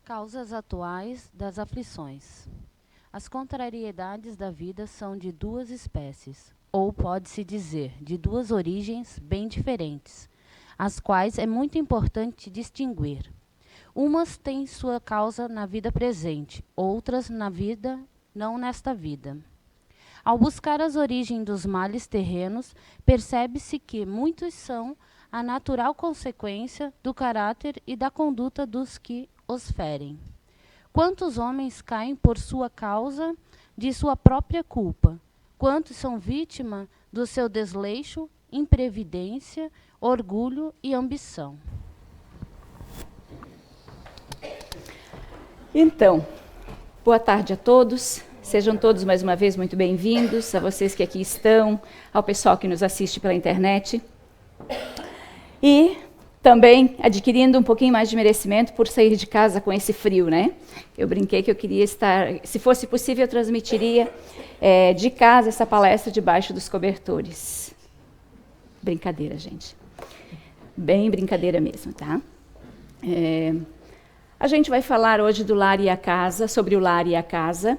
Causas atuais das aflições. As contrariedades da vida são de duas espécies, ou pode-se dizer, de duas origens bem diferentes, as quais é muito importante distinguir. Umas têm sua causa na vida presente, outras na vida, não nesta vida. Ao buscar as origens dos males terrenos, percebe-se que muitos são a natural consequência do caráter e da conduta dos que os ferem. Quantos homens caem por sua causa de sua própria culpa? Quantos são vítima do seu desleixo, imprevidência, orgulho e ambição? Então, boa tarde a todos. Sejam todos mais uma vez muito bem-vindos, a vocês que aqui estão, ao pessoal que nos assiste pela internet. E também adquirindo um pouquinho mais de merecimento por sair de casa com esse frio, né? Eu brinquei que eu queria estar, se fosse possível, eu transmitiria de casa essa palestra debaixo dos cobertores. Brincadeira, gente. Bem brincadeira mesmo, tá? A gente vai falar hoje do lar e a casa, sobre o lar e a casa,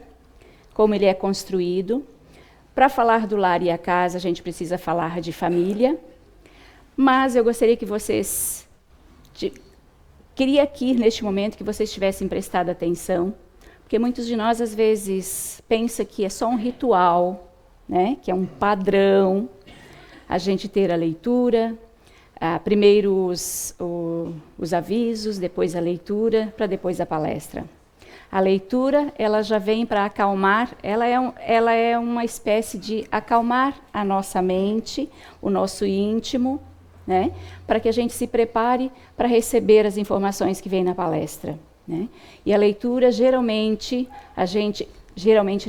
como ele é construído. Para falar do lar e a casa, a gente precisa falar de família. Mas eu gostaria que vocês, queria aqui neste momento que vocês tivessem prestado atenção, porque muitos de nós às vezes pensam que é só um ritual, né? Que é um padrão, a gente ter a leitura, primeiro os avisos, depois a leitura, para depois a palestra. A leitura, ela já vem para acalmar, ela é uma espécie de acalmar a nossa mente, o nosso íntimo, né, para que a gente se prepare para receber as informações que vêm na palestra, né? E a leitura, geralmente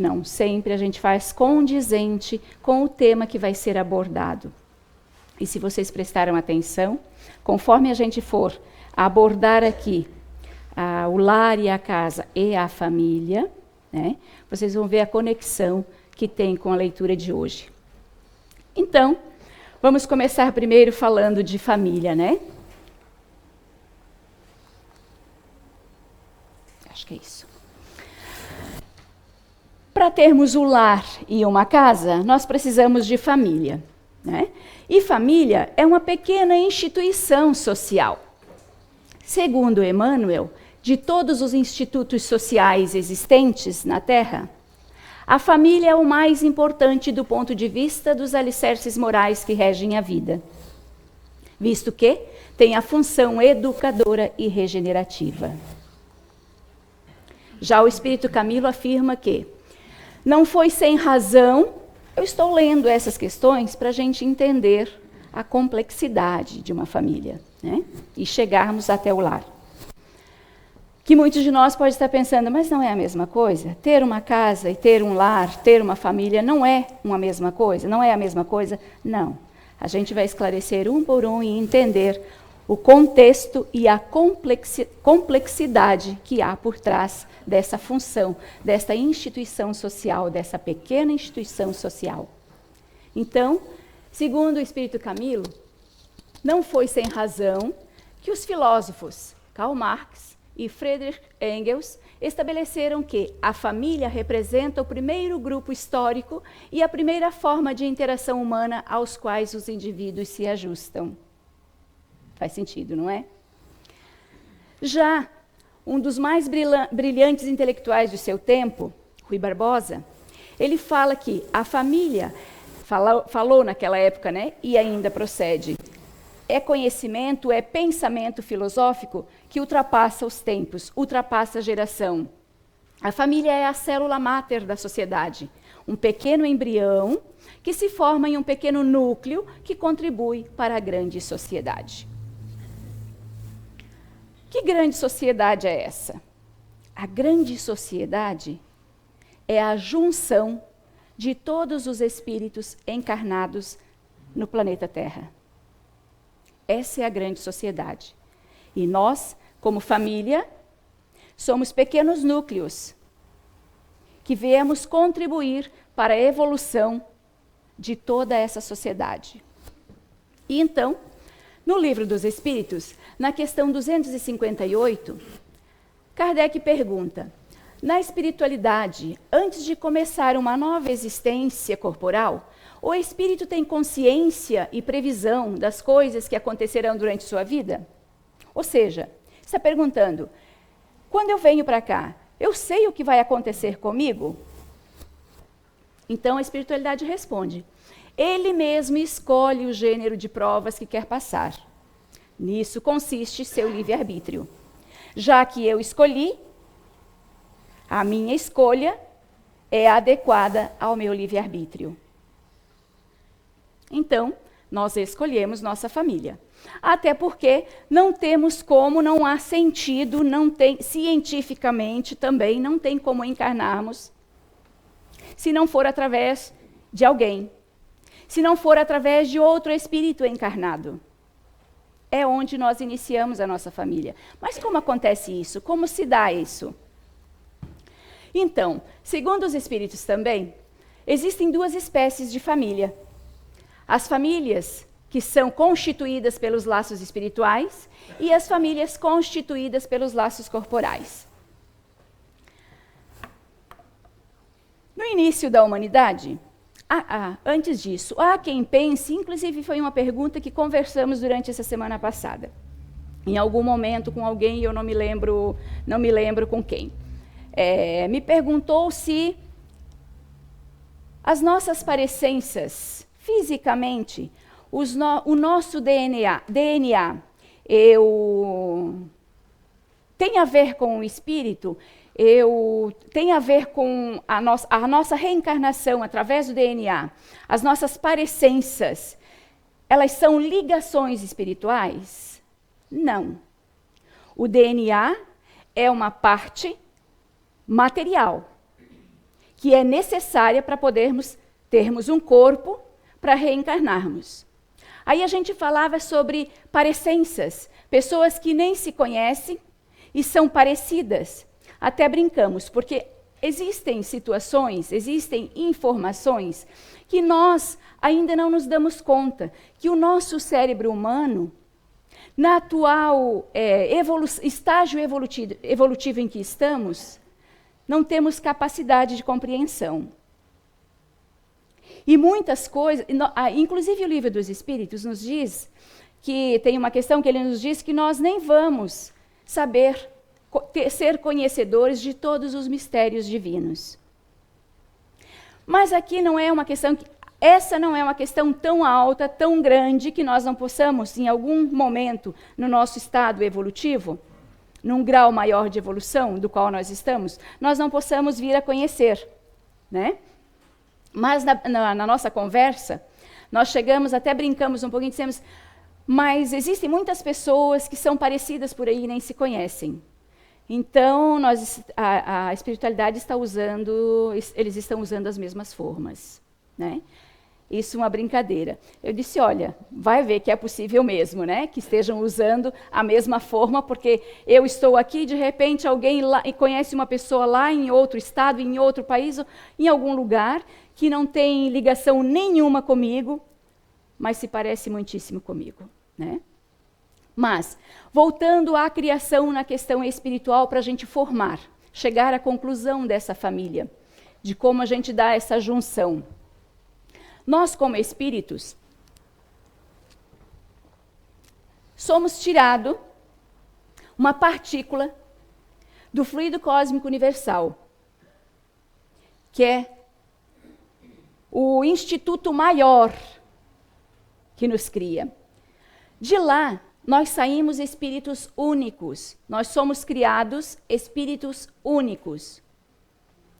não, sempre a gente faz condizente com o tema que vai ser abordado. E se vocês prestaram atenção, conforme a gente for abordar aqui o lar e a casa e a família, né, vocês vão ver a conexão que tem com a leitura de hoje. Então, vamos começar primeiro falando de família, né? Acho que é isso. Para termos o lar e uma casa, nós precisamos de família, né? E família é uma pequena instituição social. Segundo Emmanuel, de todos os institutos sociais existentes na Terra, a família é o mais importante do ponto de vista dos alicerces morais que regem a vida, visto que tem a função educadora e regenerativa. Já o Espírito Camilo afirma que não foi sem razão, eu estou lendo essas questões para a gente entender a complexidade de uma família, né? E chegarmos até o lar. Que muitos de nós podem estar pensando, mas não é a mesma coisa? Ter uma casa e ter um lar, ter uma família, não é uma mesma coisa? Não é a mesma coisa? Não. A gente vai esclarecer um por um e entender o contexto e a complexidade que há por trás dessa função, desta instituição social, dessa pequena instituição social. Então, segundo o Espírito Camilo, não foi sem razão que os filósofos Karl Marx e Friedrich Engels estabeleceram que a família representa o primeiro grupo histórico e a primeira forma de interação humana aos quais os indivíduos se ajustam. Faz sentido, não é? Já um dos mais brilhantes intelectuais do seu tempo, Rui Barbosa, ele fala que a família, falou naquela época, né, e ainda procede, é conhecimento, é pensamento filosófico que ultrapassa os tempos, ultrapassa a geração. A família é a célula máter da sociedade, um pequeno embrião que se forma em um pequeno núcleo que contribui para a grande sociedade. Que grande sociedade é essa? A grande sociedade é a junção de todos os espíritos encarnados no planeta Terra. Essa é a grande sociedade. E nós, como família, somos pequenos núcleos que viemos contribuir para a evolução de toda essa sociedade. E então, no Livro dos Espíritos, na questão 258, Kardec pergunta: na espiritualidade, antes de começar uma nova existência corporal, o espírito tem consciência e previsão das coisas que acontecerão durante sua vida? Ou seja, está perguntando: quando eu venho para cá, eu sei o que vai acontecer comigo? Então a espiritualidade responde: ele mesmo escolhe o gênero de provas que quer passar. Nisso consiste seu livre-arbítrio. Já que eu escolhi, a minha escolha é adequada ao meu livre-arbítrio. Então, nós escolhemos nossa família. Até porque não temos como, não há sentido, não tem, cientificamente também não tem como encarnarmos se não for através de alguém, se não for através de outro espírito encarnado. É onde nós iniciamos a nossa família. Mas como acontece isso? Como se dá isso? Então, segundo os espíritos também, existem duas espécies de família. As famílias que são constituídas pelos laços espirituais e as famílias constituídas pelos laços corporais. No início da humanidade, antes disso, há quem pense, inclusive foi uma pergunta que conversamos durante essa semana passada, em algum momento com alguém, eu não me lembro com quem. Me perguntou se as nossas parecenças, fisicamente, o nosso DNA tem a ver com o espírito, tem a ver com a nossa reencarnação através do DNA, as nossas parecenças, elas são ligações espirituais? Não. O DNA é uma parte material, que é necessária para podermos termos um corpo para reencarnarmos. Aí a gente falava sobre parecenças, pessoas que nem se conhecem e são parecidas. Até brincamos, porque existem situações, existem informações que nós ainda não nos damos conta, que o nosso cérebro humano, na atual estágio evolutivo em que estamos, não temos capacidade de compreensão. E muitas coisas, inclusive o Livro dos Espíritos nos diz, que tem uma questão que ele nos diz que nós nem vamos saber ser conhecedores de todos os mistérios divinos. Mas aqui não é uma questão, essa não é uma questão tão alta, tão grande, que nós não possamos, em algum momento, no nosso estado evolutivo, num grau maior de evolução do qual nós estamos, nós não possamos vir a conhecer, né? Mas na nossa conversa, nós chegamos, até brincamos um pouquinho, dissemos, mas existem muitas pessoas que são parecidas por aí e nem se conhecem. Então, a espiritualidade está usando, eles estão usando as mesmas formas, né? Isso é uma brincadeira. Eu disse, olha, vai ver que é possível mesmo, né? Que estejam usando a mesma forma, porque eu estou aqui, de repente alguém lá, e conhece uma pessoa lá em outro estado, em outro país, em algum lugar, que não tem ligação nenhuma comigo, mas se parece muitíssimo comigo, né? Mas, voltando à criação na questão espiritual, para a gente formar, chegar à conclusão dessa família, de como a gente dá essa junção. Nós, como espíritos, somos tirados uma partícula do fluido cósmico universal, que é o instituto maior que nos cria. De lá, nós saímos espíritos únicos. Nós somos criados espíritos únicos.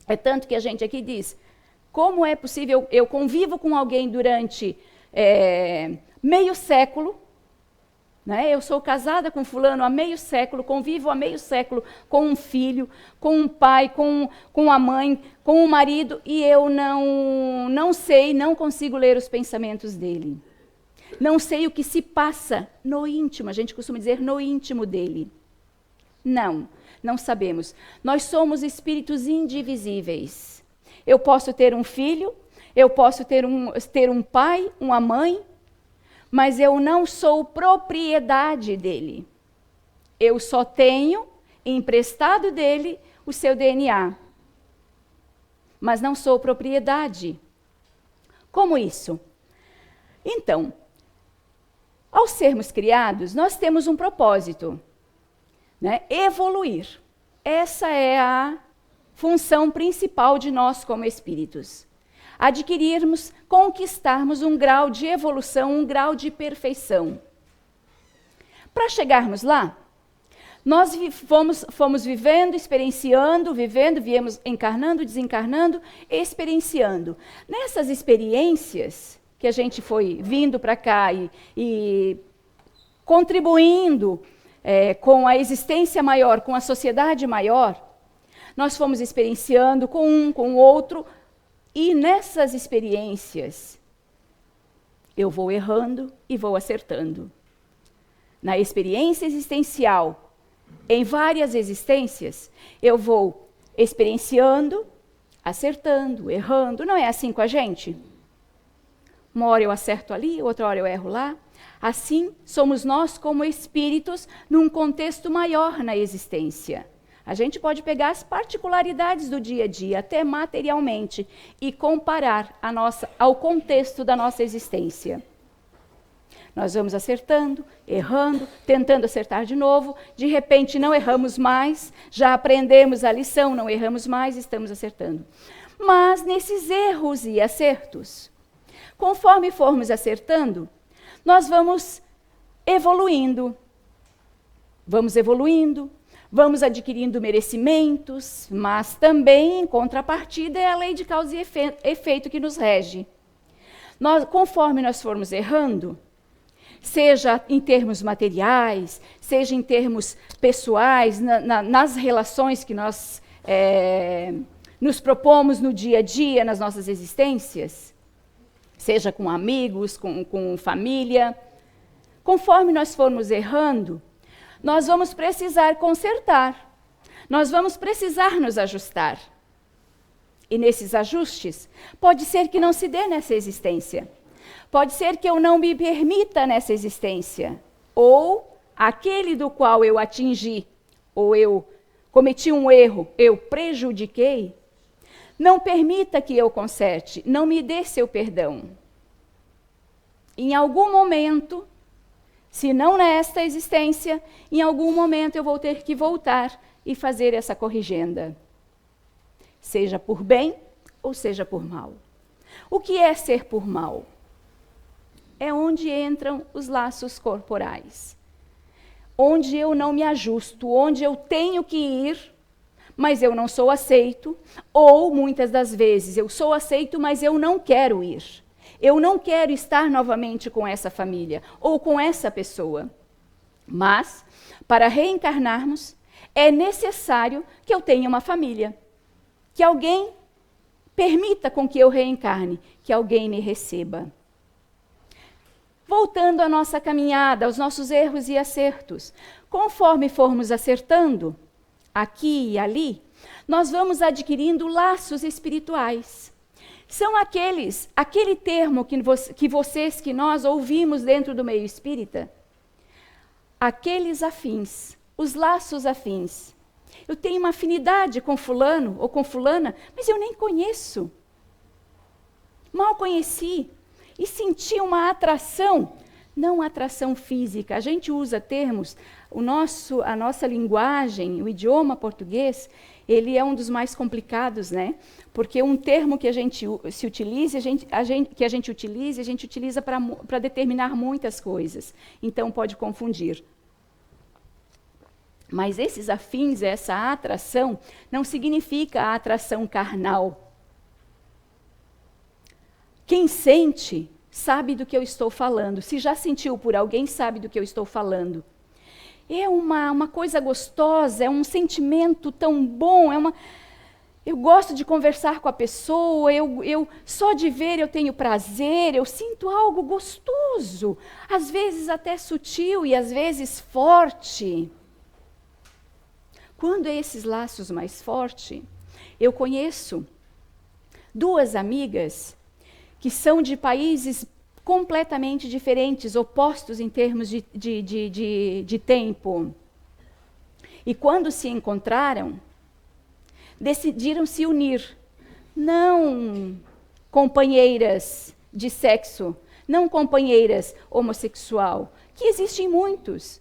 É tanto que a gente aqui diz, como é possível, eu convivo com alguém durante meio século, né? Eu sou casada com fulano há meio século, convivo há meio século com um filho, com um pai, com a mãe, com o marido, e eu não sei, não consigo ler os pensamentos dele. Não sei o que se passa no íntimo, a gente costuma dizer no íntimo dele. Não sabemos. Nós somos espíritos indivisíveis. Eu posso ter um filho, eu posso ter um pai, uma mãe, mas eu não sou propriedade dele. Eu só tenho emprestado dele o seu DNA, mas não sou propriedade. Como isso? Então, ao sermos criados, nós temos um propósito, né? Evoluir. Essa é a função principal de nós como espíritos. Adquirirmos, conquistarmos um grau de evolução, um grau de perfeição. Para chegarmos lá, nós fomos vivendo, experienciando, viemos encarnando, desencarnando, experienciando. Nessas experiências que a gente foi vindo para cá e contribuindo com a existência maior, com a sociedade maior, nós fomos experienciando com um, com o outro, e nessas experiências eu vou errando e vou acertando. Na experiência existencial, em várias existências, eu vou experienciando, acertando, errando. Não é assim com a gente? Uma hora eu acerto ali, outra hora eu erro lá. Assim somos nós como espíritos num contexto maior na existência. A gente pode pegar as particularidades do dia a dia, até materialmente, e comparar ao contexto da nossa existência. Nós vamos acertando, errando, tentando acertar de novo. De repente não erramos mais, já aprendemos a lição, não erramos mais, estamos acertando. Mas nesses erros e acertos, conforme formos acertando, nós vamos evoluindo. Vamos adquirindo merecimentos, mas também, em contrapartida, é a lei de causa e efeito que nos rege. Conforme nós formos errando, seja em termos materiais, seja em termos pessoais, nas relações que nós nos propomos no dia a dia, nas nossas existências, seja com amigos, com família. Conforme nós formos errando, nós vamos precisar consertar, nós vamos precisar nos ajustar. E nesses ajustes, pode ser que não se dê nessa existência. Pode ser que eu não me permita nessa existência. Ou aquele do qual eu atingi, ou eu cometi um erro, eu prejudiquei, não permita que eu conserte, não me dê seu perdão. Em algum momento, se não nesta existência, em algum momento eu vou ter que voltar e fazer essa corrigenda. Seja por bem ou seja por mal. O que é ser por mal? É onde entram os laços corporais. Onde eu não me ajusto, onde eu tenho que ir, mas eu não sou aceito, ou muitas das vezes eu sou aceito, mas eu não quero ir. Eu não quero estar novamente com essa família ou com essa pessoa. Mas, para reencarnarmos, é necessário que eu tenha uma família. Que alguém permita com que eu reencarne, que alguém me receba. Voltando à nossa caminhada, aos nossos erros e acertos. Conforme formos acertando, aqui e ali, nós vamos adquirindo laços espirituais. São aquele termo que nós ouvimos dentro do meio espírita, aqueles afins, os laços afins. Eu tenho uma afinidade com fulano ou com fulana, mas eu nem conheço. Mal conheci e senti uma atração, não atração física. A gente usa termos, a nossa linguagem, o idioma português, ele é um dos mais complicados, né? Porque um termo que a gente utiliza, a gente utiliza para determinar muitas coisas. Então, pode confundir. Mas esses afins, essa atração, não significa a atração carnal. Quem sente, sabe do que eu estou falando. Se já sentiu por alguém, sabe do que eu estou falando. É uma coisa gostosa, é um sentimento tão bom, eu gosto de conversar com a pessoa, só de ver eu tenho prazer, eu sinto algo gostoso, às vezes até sutil e às vezes forte. Quando esses laços mais fortes, eu conheço 2 amigas que são de países completamente diferentes, opostos em termos de tempo. E quando se encontraram, decidiram se unir. Não companheiras de sexo, não companheiras homossexual, que existem muitos,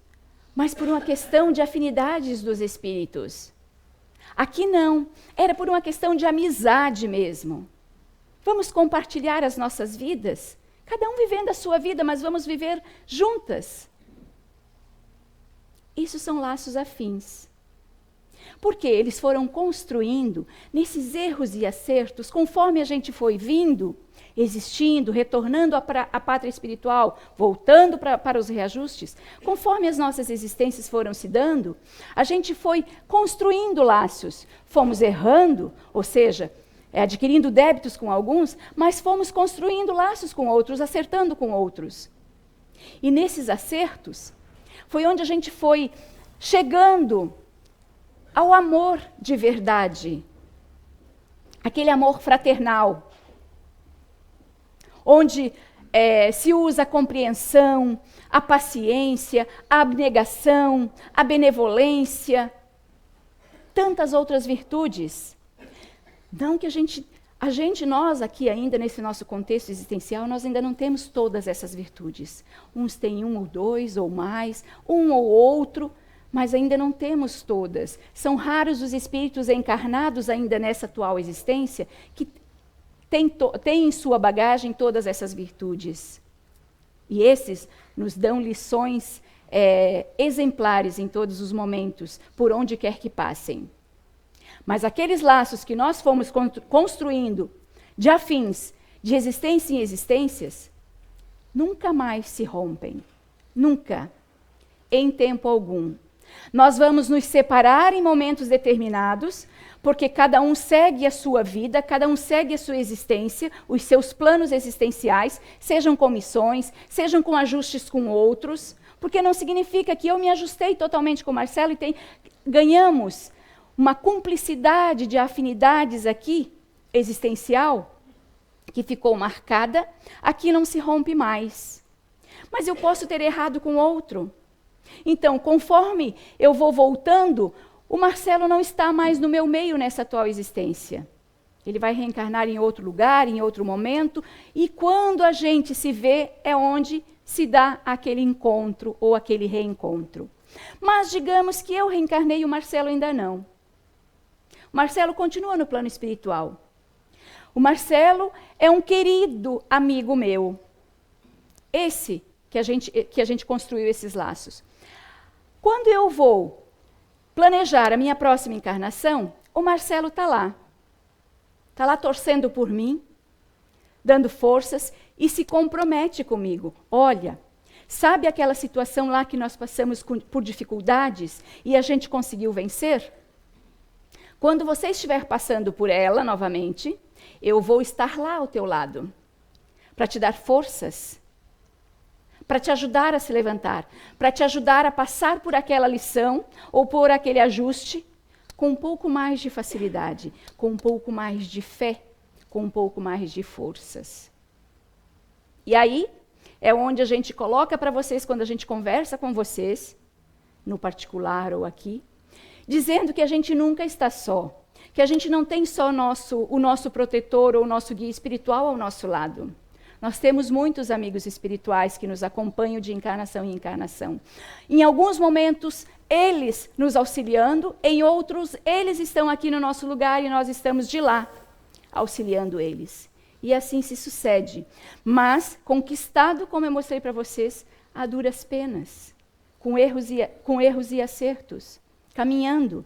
mas por uma questão de afinidades dos espíritos. Aqui não, era por uma questão de amizade mesmo. Vamos compartilhar as nossas vidas, cada um vivendo a sua vida, mas vamos viver juntas. Isso são laços afins. Porque eles foram construindo nesses erros e acertos, conforme a gente foi vindo, existindo, retornando à pátria espiritual, voltando para os reajustes, conforme as nossas existências foram se dando, a gente foi construindo laços, fomos errando, ou seja, adquirindo débitos com alguns, mas fomos construindo laços com outros, acertando com outros. E nesses acertos, foi onde a gente foi chegando ao amor de verdade, aquele amor fraternal, onde se usa a compreensão, a paciência, a abnegação, a benevolência, tantas outras virtudes. Não que nós aqui ainda, nesse nosso contexto existencial, nós ainda não temos todas essas virtudes. Uns têm um ou dois ou mais, um ou outro, mas ainda não temos todas. São raros os espíritos encarnados ainda nessa atual existência que têm em sua bagagem todas essas virtudes. E esses nos dão lições exemplares em todos os momentos, por onde quer que passem. Mas aqueles laços que nós fomos construindo de afins, de existência em existências, nunca mais se rompem. Nunca. Em tempo algum. Nós vamos nos separar em momentos determinados, porque cada um segue a sua vida, cada um segue a sua existência, os seus planos existenciais, sejam com missões, sejam com ajustes com outros, porque não significa que eu me ajustei totalmente com o Marcelo e ganhamos uma cumplicidade de afinidades aqui, existencial, que ficou marcada, aqui não se rompe mais. Mas eu posso ter errado com outro. Então, conforme eu vou voltando, o Marcelo não está mais no meu meio nessa atual existência. Ele vai reencarnar em outro lugar, em outro momento, e quando a gente se vê, é onde se dá aquele encontro ou aquele reencontro. Mas digamos que eu reencarnei e o Marcelo ainda não. O Marcelo continua no plano espiritual. O Marcelo é um querido amigo meu. Esse que a gente construiu esses laços. Quando eu vou planejar a minha próxima encarnação, o Marcelo está lá. Está lá torcendo por mim, dando forças e se compromete comigo. Olha, sabe aquela situação lá que nós passamos por dificuldades e a gente conseguiu vencer? Quando você estiver passando por ela novamente, eu vou estar lá ao teu lado, para te dar forças, para te ajudar a se levantar, para te ajudar a passar por aquela lição ou por aquele ajuste com um pouco mais de facilidade, com um pouco mais de fé, com um pouco mais de forças. E aí é onde a gente coloca para vocês, quando a gente conversa com vocês, no particular ou aqui, dizendo que a gente nunca está só, que a gente não tem só o nosso protetor ou o nosso guia espiritual ao nosso lado. Nós temos muitos amigos espirituais que nos acompanham de encarnação em encarnação. Em alguns momentos, eles nos auxiliando, em outros, eles estão aqui no nosso lugar e nós estamos de lá, auxiliando eles. E assim se sucede. Mas, conquistado, como eu mostrei para vocês, a duras penas, com erros e acertos, caminhando,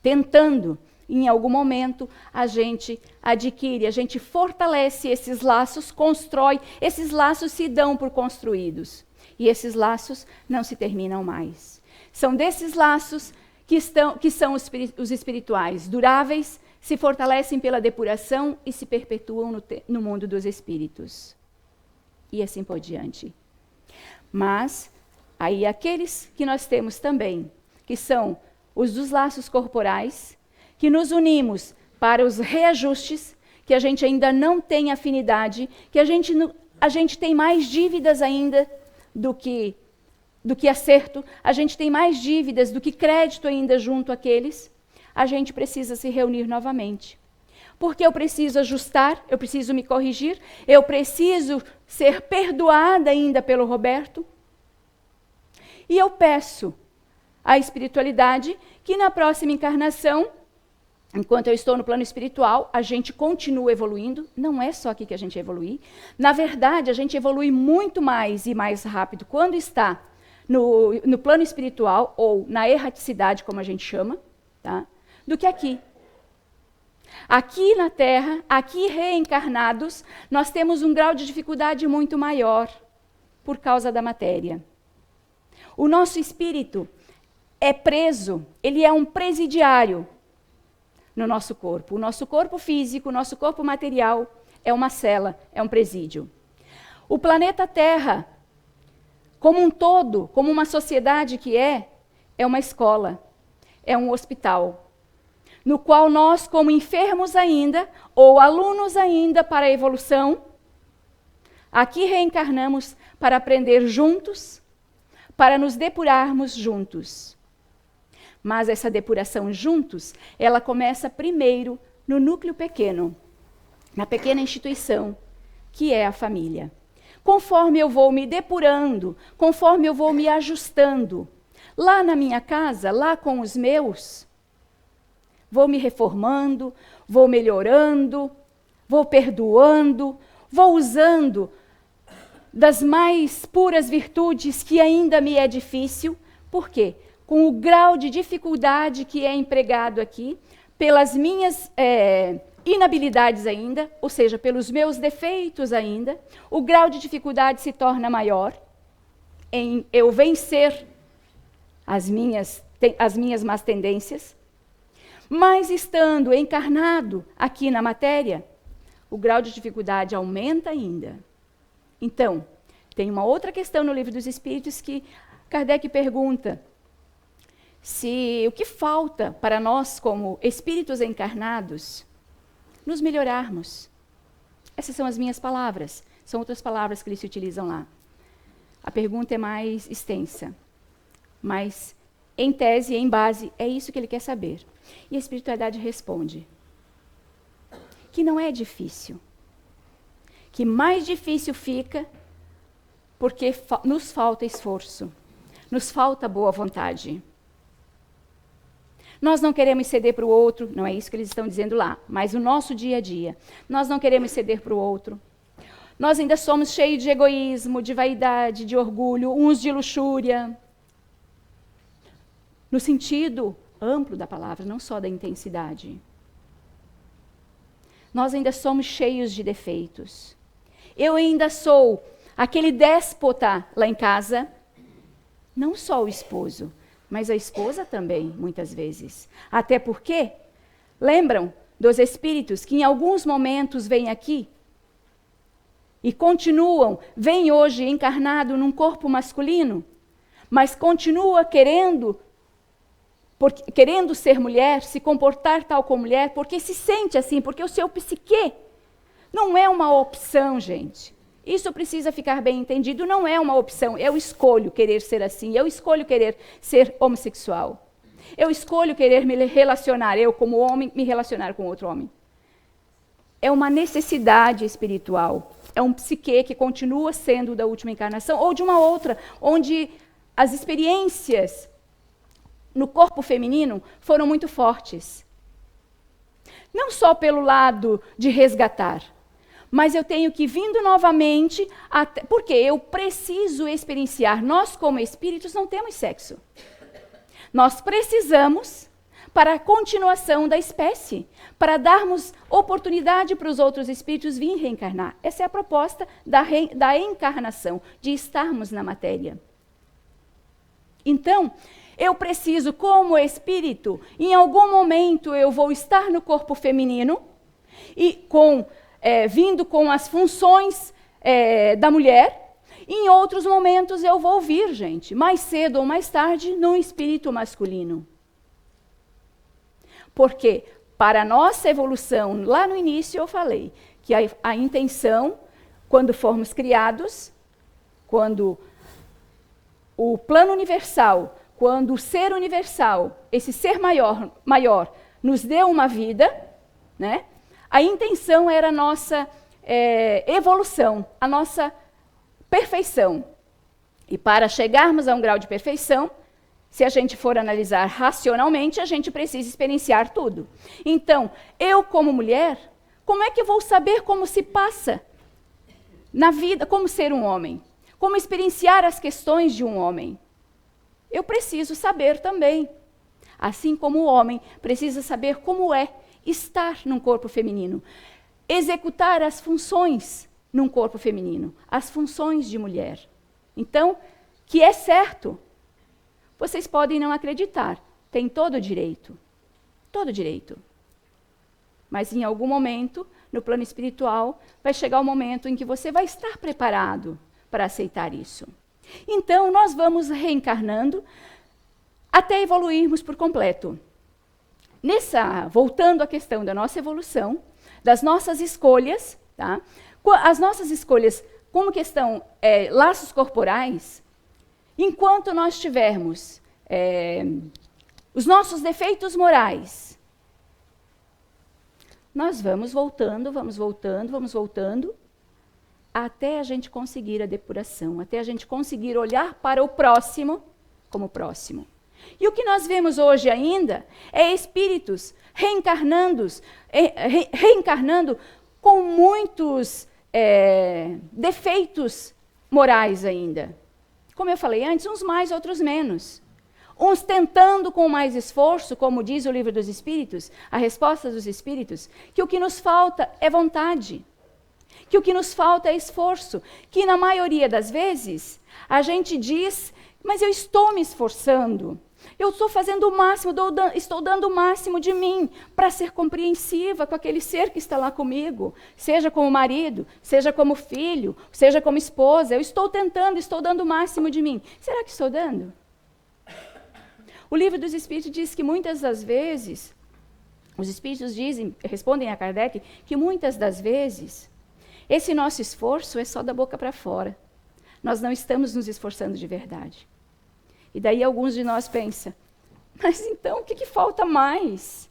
tentando. Em algum momento, a gente adquire, a gente fortalece esses laços, constrói, esses laços se dão por construídos. E esses laços não se terminam mais. São desses laços que são os espirituais, duráveis, se fortalecem pela depuração e se perpetuam no mundo dos espíritos. E assim por diante. Mas, aí aqueles que nós temos também, que são os dos laços corporais, que nos unimos para os reajustes, que a gente ainda não tem afinidade, que a gente tem mais dívidas ainda do que do que acerto, a gente tem mais dívidas do que crédito ainda junto àqueles, a gente precisa se reunir novamente. Porque eu preciso ajustar, eu preciso me corrigir, eu preciso ser perdoada ainda pelo Roberto. E eu peço à espiritualidade que na próxima encarnação, enquanto eu estou no plano espiritual, a gente continua evoluindo. Não é só aqui que a gente evolui. Na verdade, a gente evolui muito mais e mais rápido quando está no plano espiritual, ou na erraticidade, como a gente chama, tá? Do que aqui. Aqui na Terra, aqui reencarnados, nós temos um grau de dificuldade muito maior por causa da matéria. O nosso espírito é preso, ele é um presidiário no nosso corpo. O nosso corpo físico, o nosso corpo material é uma cela, é um presídio. O planeta Terra, como um todo, como uma sociedade que é uma escola, é um hospital, no qual nós, como enfermos ainda, ou alunos ainda para a evolução, aqui reencarnamos para aprender juntos, para nos depurarmos juntos. Mas essa depuração juntos, ela começa primeiro no núcleo pequeno, na pequena instituição, que é a família. Conforme eu vou me depurando, conforme eu vou me ajustando, lá na minha casa, lá com os meus, vou me reformando, vou melhorando, vou perdoando, vou usando das mais puras virtudes que ainda me é difícil. Por quê? Com o grau de dificuldade que é empregado aqui, pelas minhas inabilidades ainda, ou seja, pelos meus defeitos ainda, o grau de dificuldade se torna maior em eu vencer as minhas más tendências. Mas estando encarnado aqui na matéria, o grau de dificuldade aumenta ainda. Então, tem uma outra questão no Livro dos Espíritos que Kardec pergunta se o que falta para nós, como espíritos encarnados, nos melhorarmos. Essas são as minhas palavras, são outras palavras que eles se utilizam lá. A pergunta é mais extensa, mas em tese, em base, é isso que ele quer saber. E a espiritualidade responde que não é difícil, que mais difícil fica porque nos falta esforço, nos falta boa vontade. Nós não queremos ceder para o outro, não é isso que eles estão dizendo lá, mas o nosso dia a dia. Nós não queremos ceder para o outro. Nós ainda somos cheios de egoísmo, de vaidade, de orgulho, uns de luxúria. No sentido amplo da palavra, não só da intensidade. Nós ainda somos cheios de defeitos. Eu ainda sou aquele déspota lá em casa, não só o esposo, mas a esposa também, muitas vezes. Até porque, lembram dos espíritos que em alguns momentos vêm aqui e continuam, vêm hoje encarnado num corpo masculino, mas continua querendo ser mulher, se comportar tal como mulher, porque se sente assim, porque o seu psique não é uma opção, gente. Isso precisa ficar bem entendido, não é uma opção. Eu escolho querer ser assim, eu escolho querer ser homossexual. Eu escolho querer me relacionar, eu como homem, me relacionar com outro homem. É uma necessidade espiritual, é um psique que continua sendo da última encarnação, ou de uma outra, onde as experiências no corpo feminino foram muito fortes. Não só pelo lado de resgatar, mas eu tenho que vindo novamente, porque eu preciso experienciar. Nós, como espíritos, não temos sexo. Nós precisamos para a continuação da espécie, para darmos oportunidade para os outros espíritos virem reencarnar. Essa é a proposta da encarnação, de estarmos na matéria. Então, eu preciso, como espírito, em algum momento eu vou estar no corpo feminino, e vindo com as funções da mulher. Em outros momentos eu vou vir, gente, mais cedo ou mais tarde, num espírito masculino. Porque para a nossa evolução, lá no início eu falei que a intenção, quando formos criados, quando o plano universal, quando o ser universal, esse ser maior nos deu uma vida, né? A intenção era a nossa evolução, a nossa perfeição. E para chegarmos a um grau de perfeição, se a gente for analisar racionalmente, a gente precisa experienciar tudo. Então, eu como mulher, como é que eu vou saber como se passa na vida, como ser um homem? Como experienciar as questões de um homem? Eu preciso saber também. Assim como o homem precisa saber como é estar num corpo feminino. Executar as funções num corpo feminino. As funções de mulher. Então, que é certo. Vocês podem não acreditar. Tem todo o direito. Todo o direito. Mas em algum momento, no plano espiritual, vai chegar o momento em que você vai estar preparado para aceitar isso. Então, nós vamos reencarnando até evoluirmos por completo. Voltando à questão da nossa evolução, das nossas escolhas, tá? As nossas escolhas como questão laços corporais, enquanto nós tivermos os nossos defeitos morais, nós vamos voltando, até a gente conseguir a depuração, até a gente conseguir olhar para o próximo como próximo. E o que nós vemos hoje ainda é espíritos reencarnando com muitos defeitos morais ainda. Como eu falei antes, uns mais, outros menos. Uns tentando com mais esforço, como diz o Livro dos Espíritos, a resposta dos Espíritos, que o que nos falta é vontade, que o que nos falta é esforço, que na maioria das vezes a gente diz, mas eu estou me esforçando, eu estou fazendo o máximo, estou dando o máximo de mim para ser compreensiva com aquele ser que está lá comigo, seja como marido, seja como filho, seja como esposa, eu estou tentando, estou dando o máximo de mim. Será que estou dando? O Livro dos Espíritos diz que muitas das vezes, os Espíritos respondem a Kardec, que muitas das vezes, esse nosso esforço é só da boca para fora. Nós não estamos nos esforçando de verdade. E daí alguns de nós pensam, mas então o que falta mais?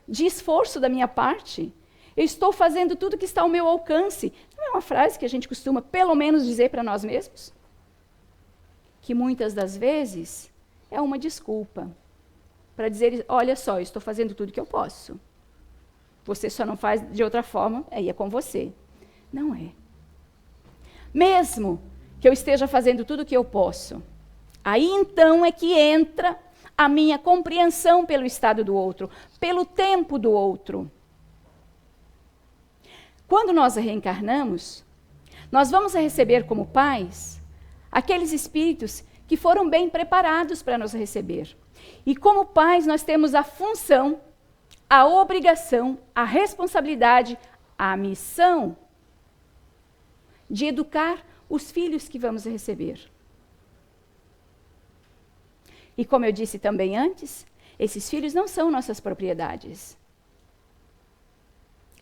De esforço da minha parte? Eu estou fazendo tudo que está ao meu alcance. Não é uma frase que a gente costuma pelo menos dizer para nós mesmos? Que muitas das vezes é uma desculpa para dizer, olha só, eu estou fazendo tudo que eu posso. Você só não faz de outra forma, aí é com você. Não é. Mesmo que eu esteja fazendo tudo o que eu posso, aí então é que entra a minha compreensão pelo estado do outro, pelo tempo do outro. Quando nós reencarnamos, nós vamos receber como pais aqueles espíritos que foram bem preparados para nos receber. E como pais nós temos a função, a obrigação, a responsabilidade, a missão de educar os filhos que vamos receber. E como eu disse também antes, esses filhos não são nossas propriedades.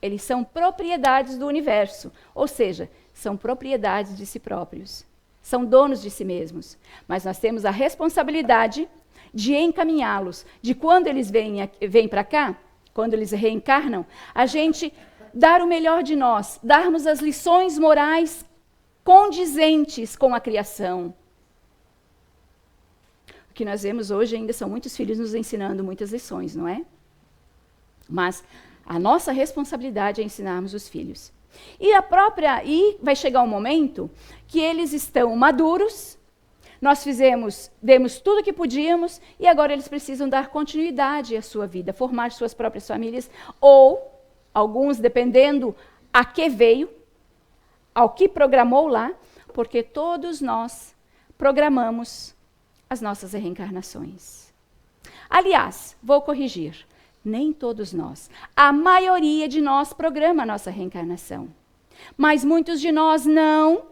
Eles são propriedades do universo, ou seja, são propriedades de si próprios. São donos de si mesmos. Mas nós temos a responsabilidade de encaminhá-los, de quando eles vêm para cá, quando eles reencarnam, a gente dar o melhor de nós, darmos as lições morais condizentes com a criação. O que nós vemos hoje ainda são muitos filhos nos ensinando muitas lições, não é? Mas a nossa responsabilidade é ensinarmos os filhos. E vai chegar um momento que eles estão maduros, nós demos tudo o que podíamos, e agora eles precisam dar continuidade à sua vida, formar suas próprias famílias, ou, alguns, dependendo a que veio, ao que programou lá, porque todos nós programamos as nossas reencarnações. Aliás, vou corrigir, nem todos nós. A maioria de nós programa a nossa reencarnação. Mas muitos de nós não.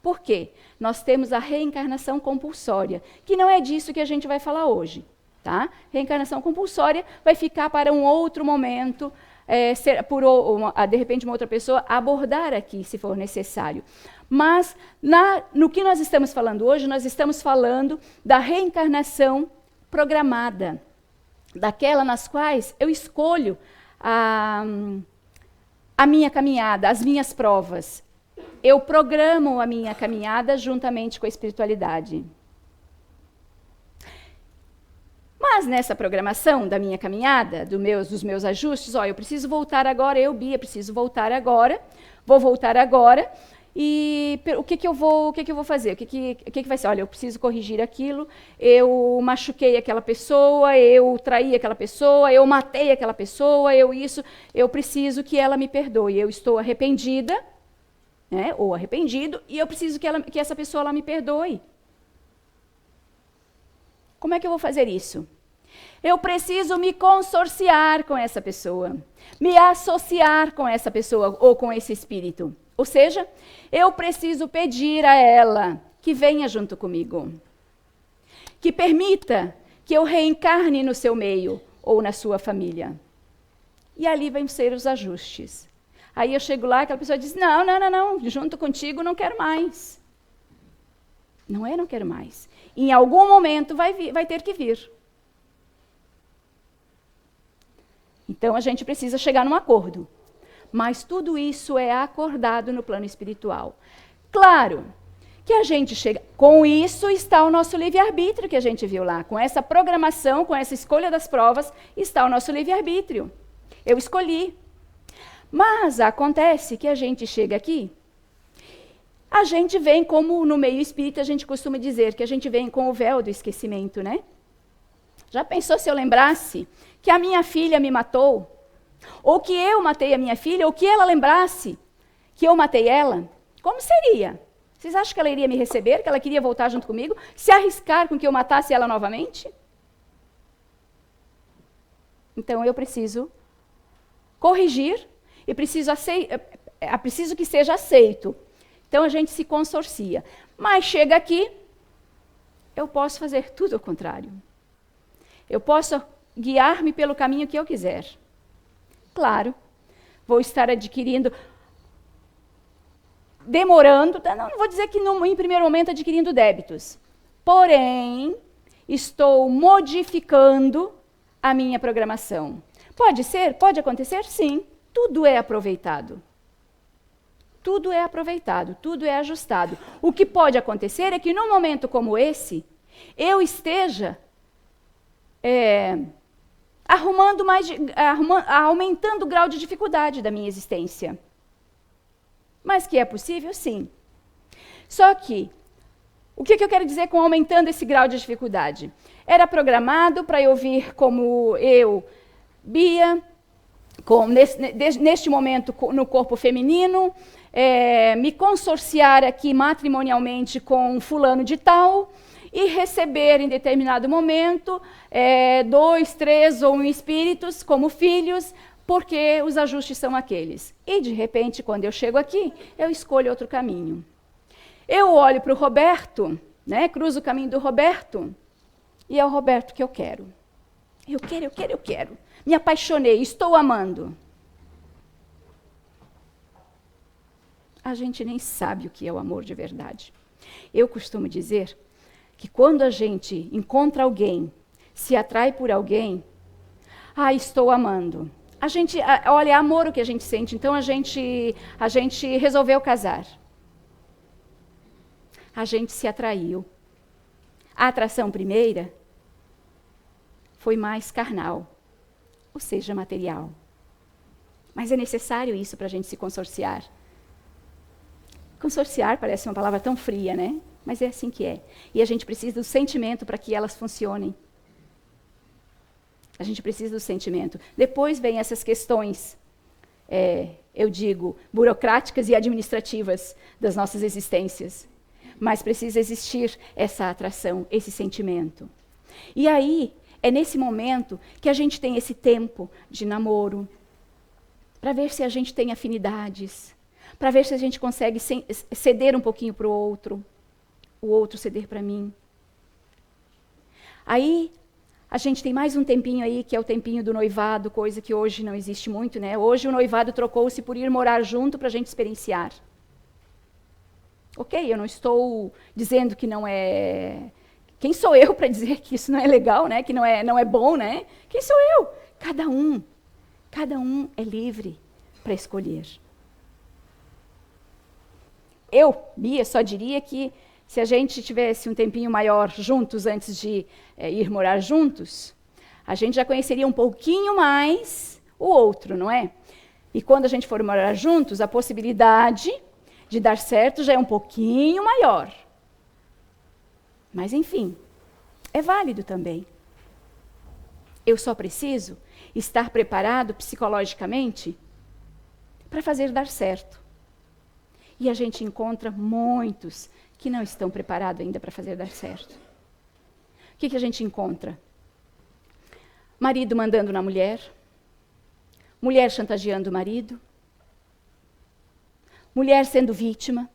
Por quê? Nós temos a reencarnação compulsória, que não é disso que a gente vai falar hoje. Tá? Reencarnação compulsória vai ficar para um outro momento, de repente uma outra pessoa abordar aqui, se for necessário. Mas no que nós estamos falando hoje, nós estamos falando da reencarnação programada, daquela nas quais eu escolho a minha caminhada, as minhas provas. Eu programo a minha caminhada juntamente com a espiritualidade. Mas nessa programação da minha caminhada, dos meus ajustes, eu preciso voltar agora, Bia, preciso voltar agora, vou voltar agora, e o que eu vou fazer? O que vai ser? Olha, eu preciso corrigir aquilo, eu machuquei aquela pessoa, eu traí aquela pessoa, eu matei aquela pessoa, eu preciso que ela me perdoe, eu estou arrependida, né, ou arrependido, e eu preciso que essa pessoa lá me perdoe. Como é que eu vou fazer isso? Eu preciso me consorciar com essa pessoa, me associar com essa pessoa ou com esse espírito. Ou seja, eu preciso pedir a ela que venha junto comigo, que permita que eu reencarne no seu meio ou na sua família. E ali vão ser os ajustes. Aí eu chego lá, aquela pessoa diz, não, junto contigo não quero mais. Não quero mais. Em algum momento vai ter que vir. Então a gente precisa chegar num acordo. Mas tudo isso é acordado no plano espiritual. Claro que a gente chega... Com isso está o nosso livre-arbítrio que a gente viu lá. Com essa programação, com essa escolha das provas, está o nosso livre-arbítrio. Eu escolhi. Mas acontece que a gente chega aqui, a gente vem, como no meio espírita a gente costuma dizer, que a gente vem com o véu do esquecimento, né? Já pensou se eu lembrasse que a minha filha me matou? Ou que eu matei a minha filha, ou que ela lembrasse que eu matei ela? Como seria? Vocês acham que ela iria me receber, que ela queria voltar junto comigo? Se arriscar com que eu matasse ela novamente? Então eu preciso corrigir e preciso que seja aceito. Então a gente se consorcia. Mas chega aqui, eu posso fazer tudo ao contrário. Eu posso guiar-me pelo caminho que eu quiser. Claro, vou estar demorando, não vou dizer que em primeiro momento adquirindo débitos. Porém, estou modificando a minha programação. Pode ser? Pode acontecer? Sim. Tudo é aproveitado. Tudo é aproveitado, tudo é ajustado. O que pode acontecer é que num momento como esse, eu esteja aumentando o grau de dificuldade da minha existência. Mas que é possível, sim. Só que, o que eu quero dizer com aumentando esse grau de dificuldade? Era programado para eu vir como eu, Bia, neste momento no corpo feminino, me consorciar aqui matrimonialmente com fulano de tal, e receber em determinado momento 2, 3 ou 1 espíritos como filhos, porque os ajustes são aqueles. E de repente, quando eu chego aqui, eu escolho outro caminho. Eu olho para o Roberto, né, cruzo o caminho do Roberto, e é o Roberto que eu quero. Eu quero. Me apaixonei, estou amando. A gente nem sabe o que é o amor de verdade. Eu costumo dizer que quando a gente encontra alguém, se atrai por alguém, estou amando. Olha, é amor o que a gente sente, então a gente resolveu casar. A gente se atraiu. A atração primeira foi mais carnal, ou seja, material. Mas é necessário isso para a gente se consorciar. Consorciar parece uma palavra tão fria, né? Mas é assim que é. E a gente precisa do sentimento para que elas funcionem. A gente precisa do sentimento. Depois vem essas questões, eu digo, burocráticas e administrativas das nossas existências. Mas precisa existir essa atração, esse sentimento. E aí, é nesse momento que a gente tem esse tempo de namoro, para ver se a gente tem afinidades, para ver se a gente consegue ceder um pouquinho para o outro ceder para mim. Aí, A gente tem mais um tempinho aí, que é o tempinho do noivado, coisa que hoje não existe muito, né? Hoje o noivado trocou-se por ir morar junto para a gente experienciar. Ok, eu não estou dizendo que não é... Quem sou eu para dizer que isso não é legal, né? Que não é bom, né? Quem sou eu? Cada um é livre para escolher. Eu, Bia, só diria que se a gente tivesse um tempinho maior juntos antes de ir morar juntos, a gente já conheceria um pouquinho mais o outro, não é? E quando a gente for morar juntos, a possibilidade de dar certo já é um pouquinho maior. Mas, enfim, é válido também. Eu só preciso estar preparado psicologicamente para fazer dar certo. E a gente encontra muitos que não estão preparados ainda para fazer dar certo. O que a gente encontra? Marido mandando na mulher, mulher chantageando o marido, mulher sendo vítima.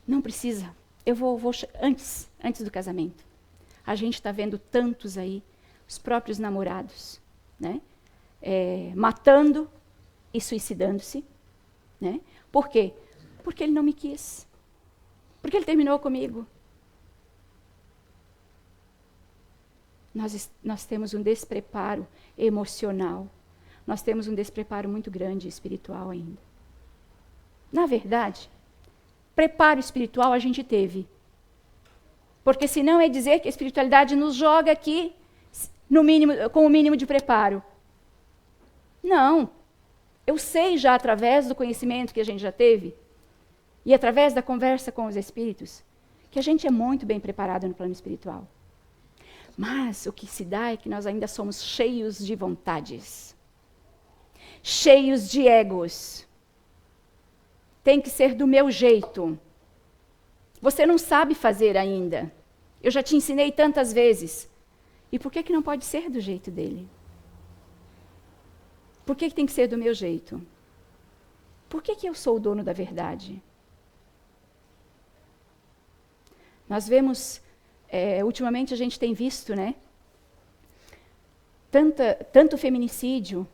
Não precisa. Eu vou antes do casamento. A gente está vendo tantos aí, os próprios namorados, né? Matando e suicidando-se. Né? Por quê? Porque ele não me quis. Porque ele terminou comigo. Nós temos um despreparo emocional. Nós temos um despreparo muito grande espiritual ainda. Na verdade, preparo espiritual a gente teve. Porque senão é dizer que a espiritualidade nos joga aqui no mínimo, com o mínimo de preparo. Não. Eu sei já através do conhecimento que a gente já teve e através da conversa com os espíritos que a gente é muito bem preparado no plano espiritual. Mas o que se dá é que nós ainda somos cheios de vontades, cheios de egos. Tem que ser do meu jeito. Você não sabe fazer ainda. Eu já te ensinei tantas vezes. E por que não pode ser do jeito dele? Por que tem que ser do meu jeito? Por que eu sou o dono da verdade? Nós vemos, ultimamente a gente tem visto, né? Tanto feminicídio,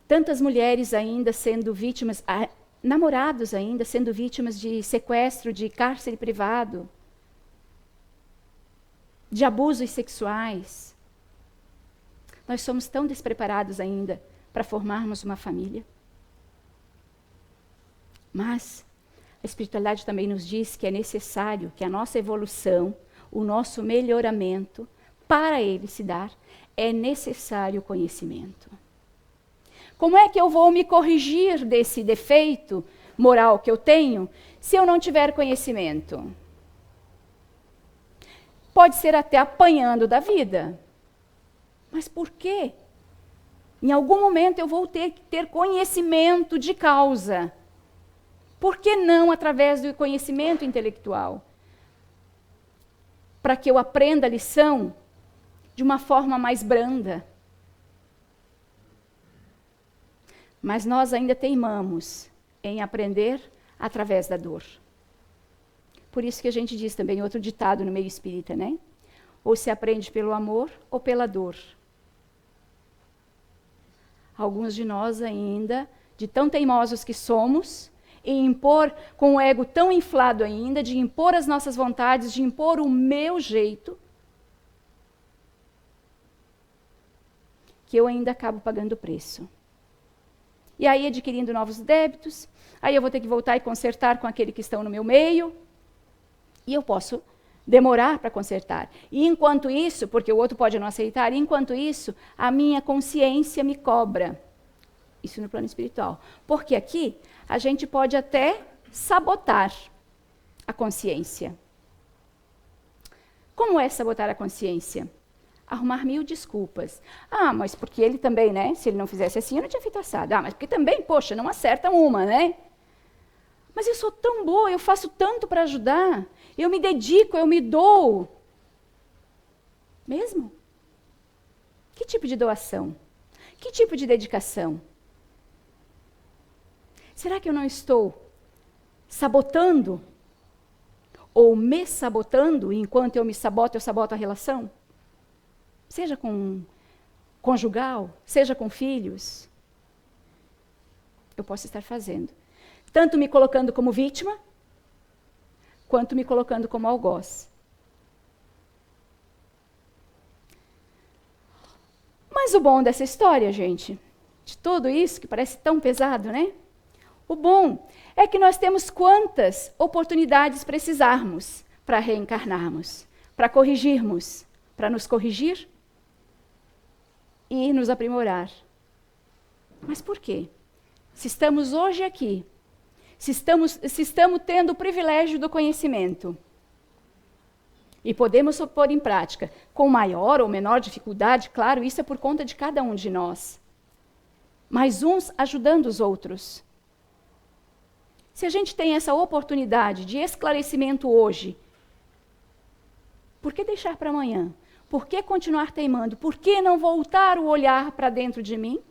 tantas mulheres ainda sendo vítimas, namorados ainda sendo vítimas de sequestro, de cárcere privado, de abusos sexuais. Nós somos tão despreparados ainda para formarmos uma família. Mas a espiritualidade também nos diz que é necessário que a nossa evolução, o nosso melhoramento, para ele se dar, é necessário conhecimento. Como é que eu vou me corrigir desse defeito moral que eu tenho se eu não tiver conhecimento? Pode ser até apanhando da vida. Mas por quê? Em algum momento eu vou ter que ter conhecimento de causa. Por que não através do conhecimento intelectual? Para que eu aprenda a lição de uma forma mais branda. Mas nós ainda teimamos em aprender através da dor. Por isso que a gente diz também outro ditado no meio espírita, né? Ou se aprende pelo amor ou pela dor. Alguns de nós ainda, de tão teimosos que somos, em impor, com o ego tão inflado ainda, de impor as nossas vontades, de impor o meu jeito, que eu ainda acabo pagando o preço. E aí adquirindo novos débitos, aí eu vou ter que voltar e consertar com aquele que estão no meu meio, e eu posso demorar para consertar. E enquanto isso, porque o outro pode não aceitar, enquanto isso, a minha consciência me cobra. Isso no plano espiritual. Porque aqui, a gente pode até sabotar a consciência. Como é sabotar a consciência? Arrumar 1000 desculpas. Ah, mas porque ele também, né? Se ele não fizesse assim, eu não tinha feito assado. Ah, mas porque também, poxa, não acerta uma, né? Mas eu sou tão boa, eu faço tanto para ajudar. Eu me dedico, eu me dou. Mesmo? Que tipo de doação? Que tipo de dedicação? Será que eu não estou sabotando ou me sabotando, e enquanto eu me saboto, eu saboto a relação? Seja com conjugal, seja com filhos. Eu posso estar fazendo. Tanto me colocando como vítima, quanto me colocando como algoz. Mas o bom dessa história, gente, de tudo isso, que parece tão pesado, né? O bom é que nós temos quantas oportunidades precisarmos para reencarnarmos, para corrigirmos, para nos corrigir e nos aprimorar. Mas por quê? Se estamos hoje aqui, se estamos tendo o privilégio do conhecimento e podemos pôr em prática com maior ou menor dificuldade, claro, isso é por conta de cada um de nós. Mas uns ajudando os outros. Se a gente tem essa oportunidade de esclarecimento hoje, por que deixar para amanhã? Por que continuar teimando? Por que não voltar o olhar para dentro de mim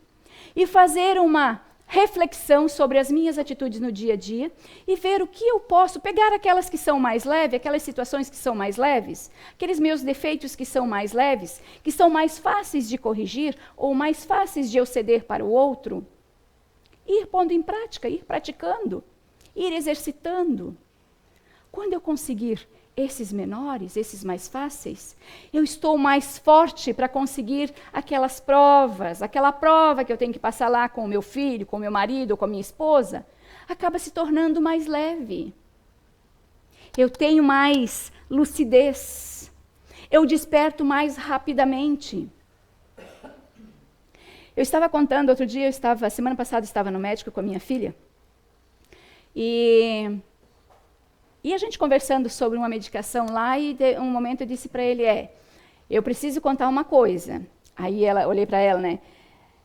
e fazer uma reflexão sobre as minhas atitudes no dia a dia e ver o que eu posso pegar aquelas que são mais leves, aquelas situações que são mais leves, aqueles meus defeitos que são mais leves, que são mais fáceis de corrigir ou mais fáceis de eu ceder para o outro, ir pondo em prática, ir praticando, ir exercitando. Quando eu conseguir esses menores, esses mais fáceis, eu estou mais forte para conseguir aquelas provas, aquela prova que eu tenho que passar lá com o meu filho, com o meu marido, com a minha esposa, acaba se tornando mais leve. Eu tenho mais lucidez. Eu desperto mais rapidamente. Eu estava contando outro dia, semana passada estava no médico com a minha filha, e a gente conversando sobre uma medicação lá, e um momento eu disse para ele, eu preciso contar uma coisa. Aí olhei para ela, né?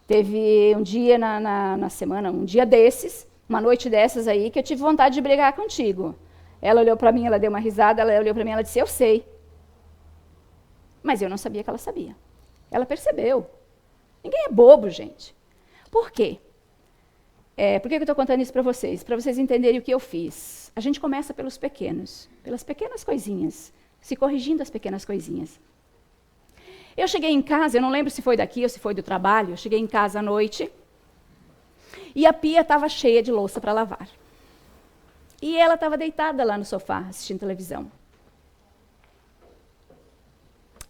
Teve um dia na semana, um dia desses, uma noite dessas aí, que eu tive vontade de brigar contigo. Ela olhou para mim, ela deu uma risada, ela olhou para mim, ela disse, eu sei. Mas eu não sabia que ela sabia. Ela percebeu. Ninguém é bobo, gente. Por quê? Por que eu estou contando isso para vocês? Para vocês entenderem o que eu fiz. A gente começa pelos pequenos, pelas pequenas coisinhas, se corrigindo as pequenas coisinhas. Eu cheguei em casa, eu não lembro se foi daqui ou se foi do trabalho, eu cheguei em casa à noite e a pia estava cheia de louça para lavar. E ela estava deitada lá no sofá, assistindo televisão.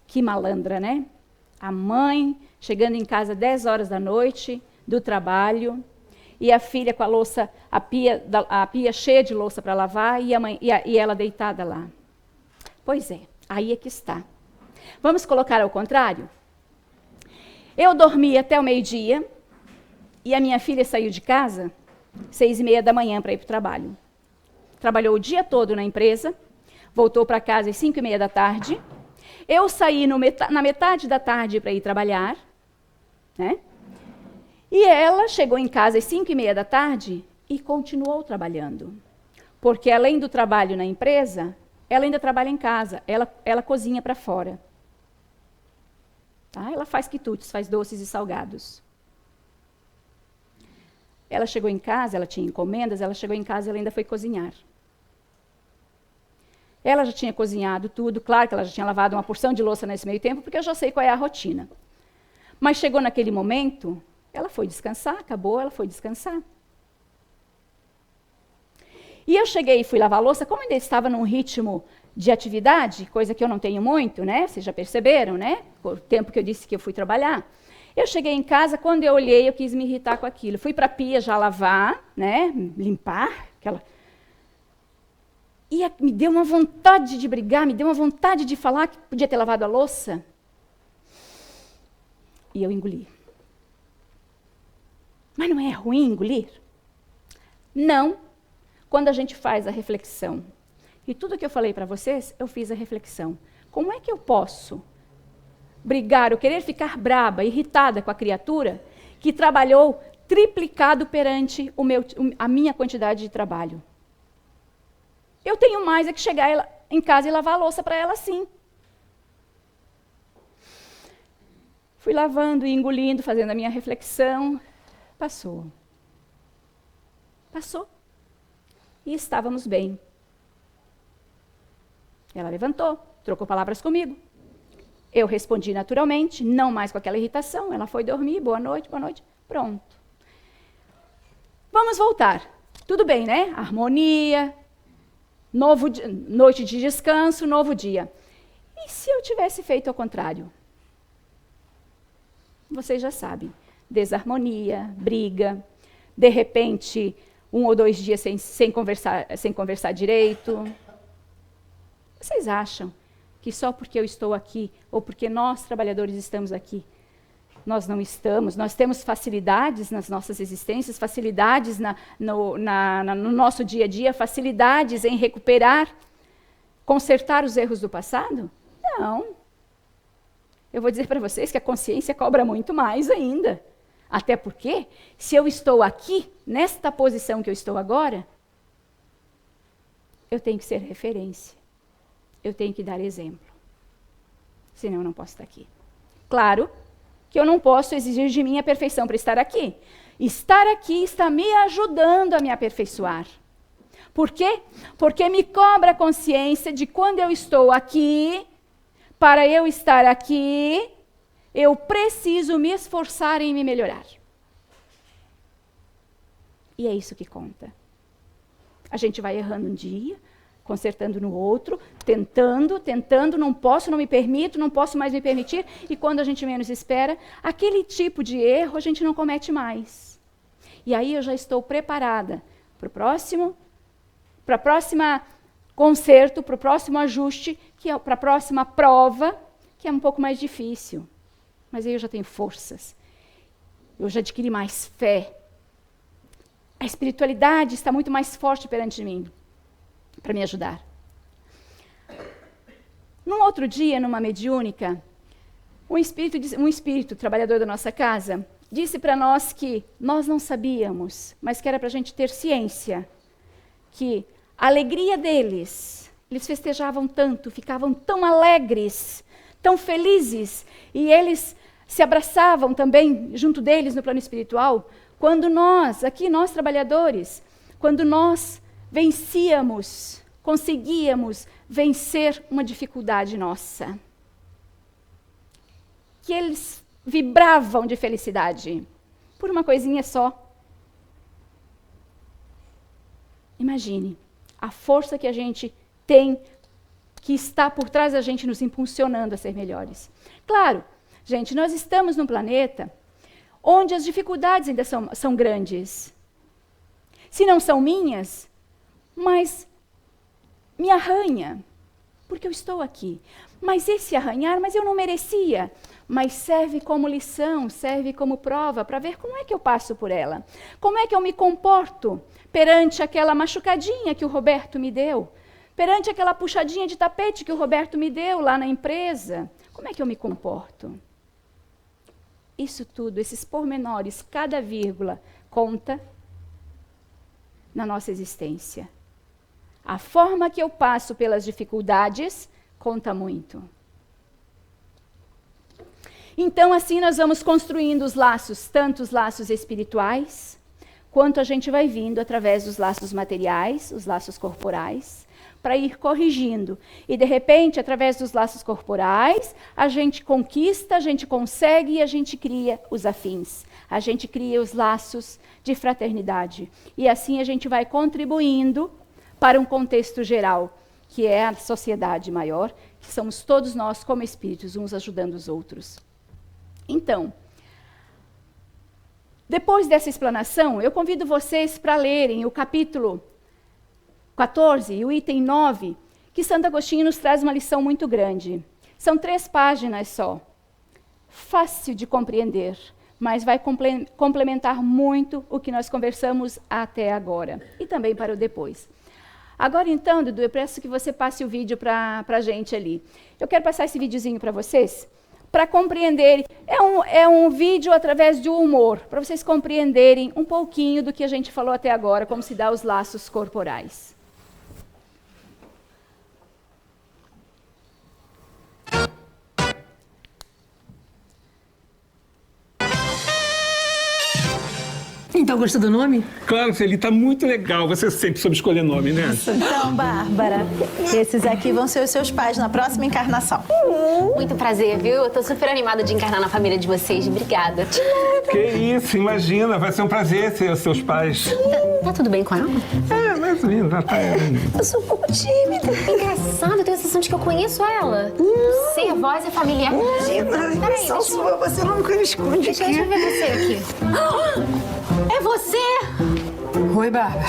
Que malandra, né? A mãe chegando em casa 10 horas da noite, do trabalho, e a filha com a louça, a pia cheia de louça para lavar, e ela deitada lá. Pois é, aí é que está. Vamos colocar ao contrário? Eu dormi até o meio-dia, e a minha filha saiu de casa 6:30 da manhã para ir para o trabalho. Trabalhou o dia todo na empresa, voltou para casa às 5:30 da tarde. Eu saí na metade da tarde para ir trabalhar, né? E ela chegou em casa às 5:30 da tarde e continuou trabalhando. Porque além do trabalho na empresa, ela ainda trabalha em casa, ela cozinha para fora. Tá? Ela faz quitutes, faz doces e salgados. Ela chegou em casa, ela tinha encomendas, ela chegou em casa e ela ainda foi cozinhar. Ela já tinha cozinhado tudo, claro que ela já tinha lavado uma porção de louça nesse meio tempo, porque eu já sei qual é a rotina. Mas chegou naquele momento, ela foi descansar, acabou, ela foi descansar. E eu cheguei e fui lavar a louça, como ainda estava num ritmo de atividade, coisa que eu não tenho muito, né? Vocês já perceberam, né? Por tempo que eu disse que eu fui trabalhar. Eu cheguei em casa, quando eu olhei, eu quis me irritar com aquilo. Fui para a pia já lavar, né? Limpar, aquela... E me deu uma vontade de brigar, me deu uma vontade de falar que podia ter lavado a louça. E eu engoli. Mas não é ruim engolir? Não, quando a gente faz a reflexão. E tudo que eu falei para vocês, eu fiz a reflexão. Como é que eu posso brigar, ou querer ficar braba, irritada com a criatura que trabalhou triplicado perante a minha quantidade de trabalho? Eu tenho mais é que chegar em casa e lavar a louça para ela, sim. Fui lavando e engolindo, fazendo a minha reflexão. Passou. Passou. E estávamos bem. Ela levantou, trocou palavras comigo. Eu respondi naturalmente, não mais com aquela irritação. Ela foi dormir, boa noite, pronto. Vamos voltar. Tudo bem, né? Harmonia, noite de descanso, novo dia. E se eu tivesse feito ao contrário? Vocês já sabem. Desarmonia, briga, de repente, 1 ou 2 dias sem conversar direito. Vocês acham que só porque eu estou aqui, ou porque nós, trabalhadores, estamos aqui, nós não estamos? Nós temos facilidades nas nossas existências, facilidades no nosso dia a dia, facilidades em recuperar, consertar os erros do passado? Não. Eu vou dizer para vocês que a consciência cobra muito mais ainda. Até porque, se eu estou aqui, nesta posição que eu estou agora, eu tenho que ser referência. Eu tenho que dar exemplo. Senão eu não posso estar aqui. Claro que eu não posso exigir de mim a perfeição para estar aqui. Estar aqui está me ajudando a me aperfeiçoar. Por quê? Porque me cobra a consciência de quando eu estou aqui, para eu estar aqui, eu preciso me esforçar em me melhorar. E é isso que conta. A gente vai errando um dia, consertando no outro, tentando, não posso, não me permito, não posso mais me permitir, e quando a gente menos espera, aquele tipo de erro a gente não comete mais. E aí eu já estou preparada para o próximo, para a próxima conserto, para o próximo ajuste, para a próxima prova, que é um pouco mais difícil. Mas aí eu já tenho forças, eu já adquiri mais fé. A espiritualidade está muito mais forte perante mim, para me ajudar. Num outro dia, numa mediúnica, um espírito trabalhador da nossa casa, disse para nós que nós não sabíamos, mas que era para a gente ter ciência, que a alegria deles, eles festejavam tanto, ficavam tão alegres, tão felizes, e eles se abraçavam também junto deles no plano espiritual, quando nós, aqui nós trabalhadores, quando nós vencíamos, conseguíamos vencer uma dificuldade nossa. Que eles vibravam de felicidade por uma coisinha só. Imagine a força que a gente tem, que está por trás da gente nos impulsionando a ser melhores. Claro, gente, nós estamos num planeta onde as dificuldades ainda são grandes. Se não são minhas, mas me arranha, porque eu estou aqui. Mas esse arranhar, mas eu não merecia. Mas serve como lição, serve como prova, para ver como é que eu passo por ela. Como é que eu me comporto perante aquela machucadinha que o Roberto me deu, perante aquela puxadinha de tapete que o Roberto me deu lá na empresa. Como é que eu me comporto? Isso tudo, esses pormenores, cada vírgula, conta na nossa existência. A forma que eu passo pelas dificuldades conta muito. Então, assim, nós vamos construindo os laços, tanto os laços espirituais, quanto a gente vai vindo através dos laços materiais, os laços corporais, para ir corrigindo. E, de repente, através dos laços corporais, a gente conquista, a gente consegue e a gente cria os afins. A gente cria os laços de fraternidade. E assim a gente vai contribuindo para um contexto geral, que é a sociedade maior, que somos todos nós como espíritos, uns ajudando os outros. Então, depois dessa explanação, eu convido vocês para lerem o capítulo 14 e o item 9, que Santo Agostinho nos traz uma lição muito grande. São 3 páginas só. Fácil de compreender, mas vai complementar muito o que nós conversamos até agora. E também para o depois. Agora então, Dudu, eu peço que você passe o vídeo para a gente ali. Eu quero passar esse videozinho para vocês, para compreenderem. É um vídeo através do humor, para vocês compreenderem um pouquinho do que a gente falou até agora, como se dá os laços corporais. Então, gostou do nome? Claro, Sueli, tá muito legal. Você sempre soube escolher nome, né? Então, Bárbara, esses aqui vão ser os seus pais na próxima encarnação. Muito prazer, viu? Eu tô super animada de encarnar na família de vocês. Obrigada. Que isso, imagina. Vai ser um prazer ser os seus pais. Tá tudo bem com ela? É, mais ou menos, já tá. Eu sou um pouco tímida. Engraçado, eu tenho a sensação de que eu conheço ela. Sei, a voz é familiar. Imagina, Peraí, só sua, você nunca me esconde deixa aqui. eu ver você aqui. É você? Oi, Bárbara.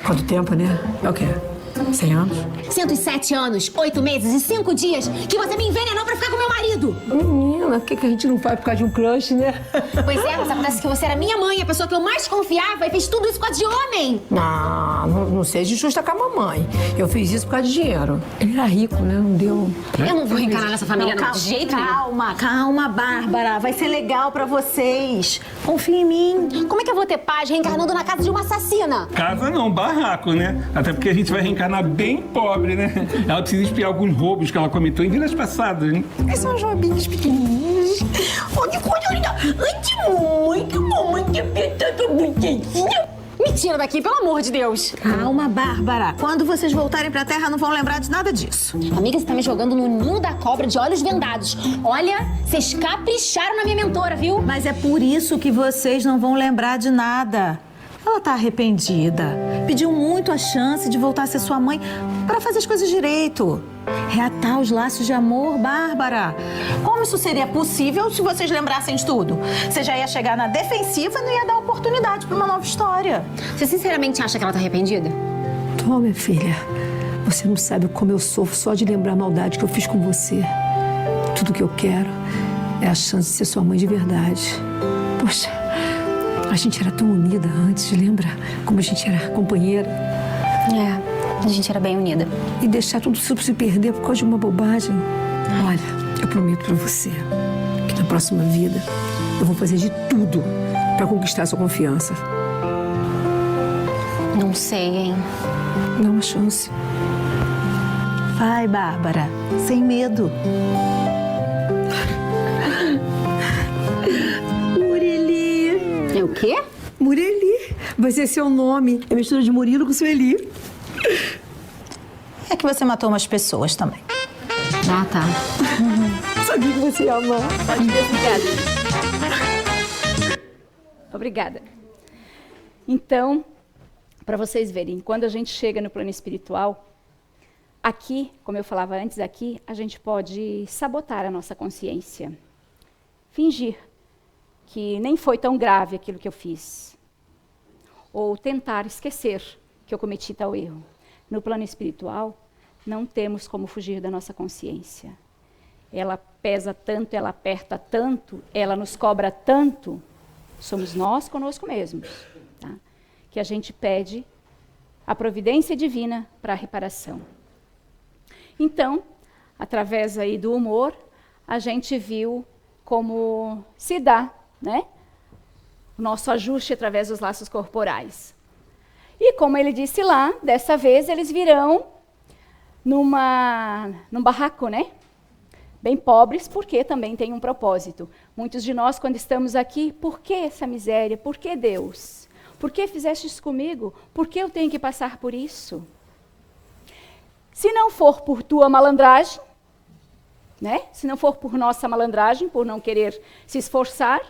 Quanto tempo, né? É o quê? 100 anos? 107 anos, 8 meses e 5 dias que você me envenenou pra ficar com meu marido. Menina, o que a gente não faz por causa de um crush, né? Pois é, mas acontece que você era minha mãe, a pessoa que eu mais confiava e fez tudo isso por causa de homem. Não seja injusta com a mamãe. Eu fiz isso por causa de dinheiro. Ele era rico, né? Não deu... Eu não vou reencarnar nessa família, não, de jeito nenhum. Calma, Bárbara. Vai ser legal pra vocês. Confia em mim. Como é que eu vou ter paz reencarnando na casa de uma assassina? Casa não, barraco, né? Até porque a gente vai reencarnar bem pobre, né? Ela precisa espiar alguns roubos que ela cometeu em vidas passadas, né? Essas são jovinhas pequenininhas. Olha, mãe, que mamãe que é tanta bonitinha. Me tira daqui, pelo amor de Deus. Calma, Bárbara. Quando vocês voltarem pra Terra, não vão lembrar de nada disso. Amiga, você tá me jogando no ninho da cobra de olhos vendados. Olha, vocês capricharam na minha mentora, viu? Mas é por isso que vocês não vão lembrar de nada. Ela tá arrependida. Pediu muito a chance de voltar a ser sua mãe para fazer as coisas direito. Reatar os laços de amor, Bárbara. Como isso seria possível se vocês lembrassem de tudo? Você já ia chegar na defensiva e não ia dar oportunidade para uma nova história. Você sinceramente acha que ela tá arrependida? Tô, minha filha. Você não sabe como eu sofro só de lembrar a maldade que eu fiz com você. Tudo que eu quero é a chance de ser sua mãe de verdade. Poxa, a gente era tão unida antes, lembra? Como a gente era companheira. É, a gente era bem unida. E deixar tudo se perder por causa de uma bobagem. Olha, eu prometo pra você que na próxima vida eu vou fazer de tudo pra conquistar sua confiança. Não sei, hein? Dá uma chance. Vai, Bárbara. Sem medo. Mureli. É o quê? Mureli. Vai ser seu nome. É mistura de Murilo com Sueli. É que você matou umas pessoas também. Ah, tá. Sabia que você ia amar. Obrigada. Então, para vocês verem, quando a gente chega no plano espiritual, aqui, como eu falava antes, aqui a gente pode sabotar a nossa consciência. Fingir que nem foi tão grave aquilo que eu fiz. Ou tentar esquecer que eu cometi tal erro. No plano espiritual, não temos como fugir da nossa consciência. Ela pesa tanto, ela aperta tanto, ela nos cobra tanto, somos nós conosco mesmos, tá? Que a gente pede a providência divina para a reparação. Então, através aí do humor, a gente viu como se dá, né, o nosso ajuste através dos laços corporais. E como ele disse lá, dessa vez eles virão num barraco, né? Bem pobres, porque também tem um propósito. Muitos de nós, quando estamos aqui, por que essa miséria? Por que Deus? Por que fizeste isso comigo? Por que eu tenho que passar por isso? Se não for por tua malandragem, né? Se não for por nossa malandragem, por não querer se esforçar,